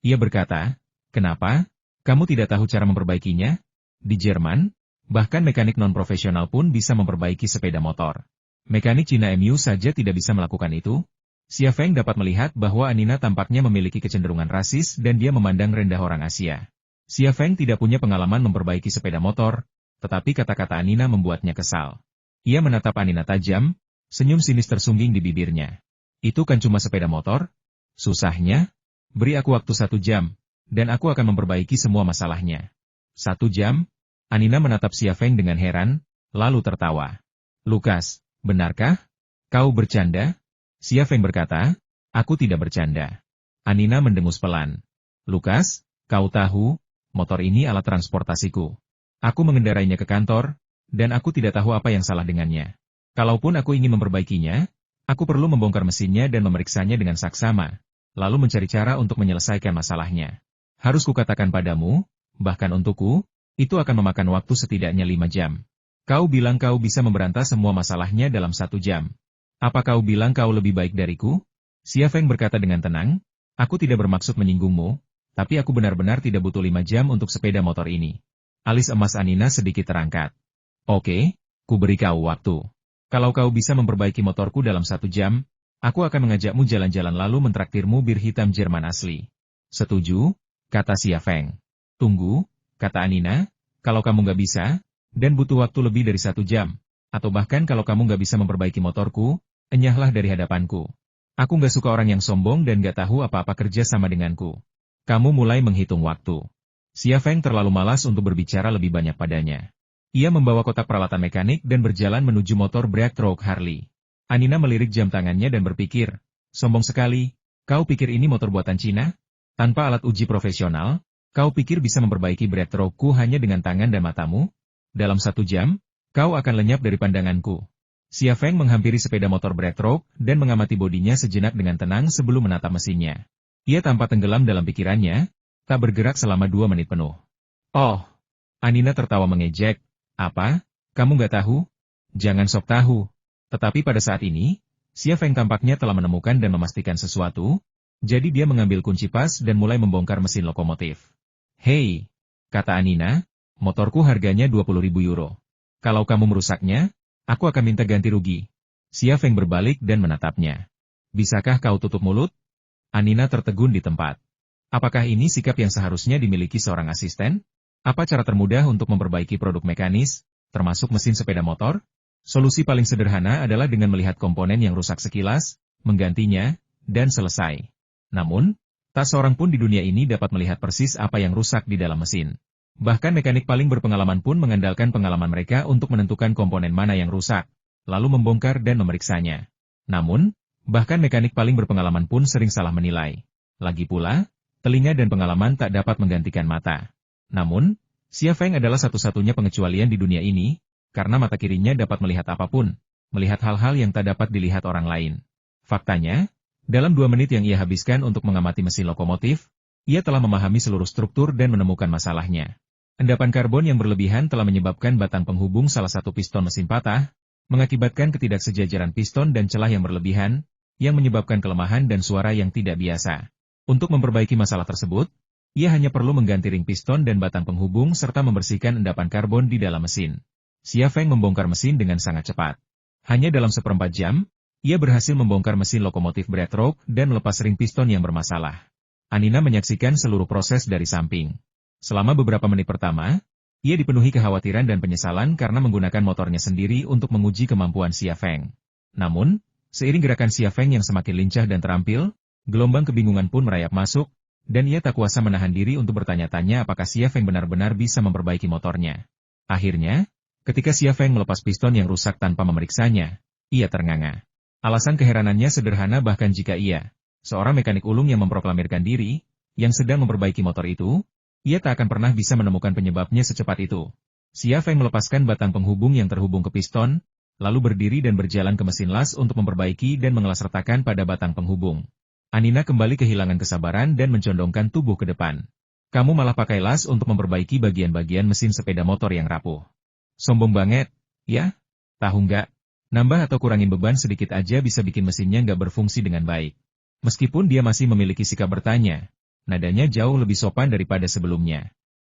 Ia berkata, kenapa? Kamu tidak tahu cara memperbaikinya? Di Jerman, bahkan mekanik non-profesional pun bisa memperbaiki sepeda motor. Mekanik Cina MU saja tidak bisa melakukan itu. Xia Feng dapat melihat bahwa Anina tampaknya memiliki kecenderungan rasis dan dia memandang rendah orang Asia. Xia Feng tidak punya pengalaman memperbaiki sepeda motor, tetapi kata-kata Anina membuatnya kesal. Ia menatap Anina tajam, senyum sinis tersungging di bibirnya. Itu kan cuma sepeda motor? Susahnya? Beri aku waktu 1 jam, dan aku akan memperbaiki semua masalahnya. 1 jam? Anina menatap Xia Feng dengan heran, lalu tertawa. Lukas, benarkah? Kau bercanda? Xia Feng berkata, aku tidak bercanda. Anina mendengus pelan. Lukas, kau tahu, motor ini alat transportasiku. Aku mengendarainya ke kantor, dan aku tidak tahu apa yang salah dengannya. Kalaupun aku ingin memperbaikinya, aku perlu membongkar mesinnya dan memeriksanya dengan saksama, lalu mencari cara untuk menyelesaikan masalahnya. Harus kukatakan padamu, bahkan untukku, itu akan memakan waktu setidaknya 5 jam. Kau bilang kau bisa memberantas semua masalahnya dalam 1 jam. Apa kau bilang kau lebih baik dariku? Xia Feng berkata dengan tenang, aku tidak bermaksud menyinggungmu, tapi aku benar-benar tidak butuh 5 jam untuk sepeda motor ini. Alis emas Anina sedikit terangkat. Oke, ku beri kau waktu. Kalau kau bisa memperbaiki motorku dalam 1 jam, Aku akan mengajakmu jalan-jalan lalu mentraktirmu bir hitam Jerman asli. Setuju? Kata Xia Feng. Tunggu, kata Anina, kalau kamu nggak bisa, dan butuh waktu lebih dari 1 jam, atau bahkan kalau kamu nggak bisa memperbaiki motorku, enyahlah dari hadapanku. Aku nggak suka orang yang sombong dan nggak tahu apa-apa kerja sama denganku. Kamu mulai menghitung waktu. Xia Feng terlalu malas untuk berbicara lebih banyak padanya. Ia membawa kotak peralatan mekanik dan berjalan menuju motor Break Truk Harley. Anina melirik jam tangannya dan berpikir, sombong sekali, kau pikir ini motor buatan Cina? Tanpa alat uji profesional, kau pikir bisa memperbaiki Break Trukku hanya dengan tangan dan matamu? Dalam 1 jam, kau akan lenyap dari pandanganku. Xia Feng menghampiri sepeda motor Break Truk dan mengamati bodinya sejenak dengan tenang sebelum menatap mesinnya. Ia tampak tenggelam dalam pikirannya, tak bergerak selama 2 menit penuh. Oh! Anina tertawa mengejek, apa? Kamu nggak tahu? Jangan sok tahu. Tetapi pada saat ini, Xia Feng tampaknya telah menemukan dan memastikan sesuatu, jadi dia mengambil kunci pas dan mulai membongkar mesin lokomotif. Hei, kata Anina, motorku harganya 20.000 euro. Kalau kamu merusaknya, aku akan minta ganti rugi. Xia Feng berbalik dan menatapnya. Bisakah kau tutup mulut? Anina tertegun di tempat. Apakah ini sikap yang seharusnya dimiliki seorang asisten? Apa cara termudah untuk memperbaiki produk mekanis, termasuk mesin sepeda motor? Solusi paling sederhana adalah dengan melihat komponen yang rusak sekilas, menggantinya, dan selesai. Namun, tak seorang pun di dunia ini dapat melihat persis apa yang rusak di dalam mesin. Bahkan mekanik paling berpengalaman pun mengandalkan pengalaman mereka untuk menentukan komponen mana yang rusak, lalu membongkar dan memeriksanya. Namun, bahkan mekanik paling berpengalaman pun sering salah menilai. Lagi pula, telinga dan pengalaman tak dapat menggantikan mata. Namun, Xia Feng adalah satu-satunya pengecualian di dunia ini, karena mata kirinya dapat melihat apapun, melihat hal-hal yang tak dapat dilihat orang lain. Faktanya, dalam 2 menit yang ia habiskan untuk mengamati mesin lokomotif, ia telah memahami seluruh struktur dan menemukan masalahnya. Endapan karbon yang berlebihan telah menyebabkan batang penghubung salah satu piston mesin patah, mengakibatkan ketidaksejajaran piston dan celah yang berlebihan, yang menyebabkan kelemahan dan suara yang tidak biasa. Untuk memperbaiki masalah tersebut, ia hanya perlu mengganti ring piston dan batang penghubung serta membersihkan endapan karbon di dalam mesin. Xia Feng membongkar mesin dengan sangat cepat. Hanya dalam 1/4 jam, ia berhasil membongkar mesin lokomotif Break Truk dan melepas ring piston yang bermasalah. Anina menyaksikan seluruh proses dari samping. Selama beberapa menit pertama, ia dipenuhi kekhawatiran dan penyesalan karena menggunakan motornya sendiri untuk menguji kemampuan Xia Feng. Namun, seiring gerakan Xia Feng yang semakin lincah dan terampil, gelombang kebingungan pun merayap masuk, dan ia tak kuasa menahan diri untuk bertanya-tanya apakah Xia Feng benar-benar bisa memperbaiki motornya. Akhirnya, ketika Xia Feng melepas piston yang rusak tanpa memeriksanya, ia ternganga. Alasan keheranannya sederhana bahkan jika ia, seorang mekanik ulung yang memproklamirkan diri, yang sedang memperbaiki motor itu, ia tak akan pernah bisa menemukan penyebabnya secepat itu. Xia Feng melepaskan batang penghubung yang terhubung ke piston, lalu berdiri dan berjalan ke mesin las untuk memperbaiki dan mengelas retakan pada batang penghubung. Anina kembali kehilangan kesabaran dan mencondongkan tubuh ke depan. Kamu malah pakai las untuk memperbaiki bagian-bagian mesin sepeda motor yang rapuh. Sombong banget, ya? Tahu nggak? Nambah atau kurangin beban sedikit aja bisa bikin mesinnya nggak berfungsi dengan baik. Meskipun dia masih memiliki sikap bertanya, nadanya jauh lebih sopan daripada sebelumnya.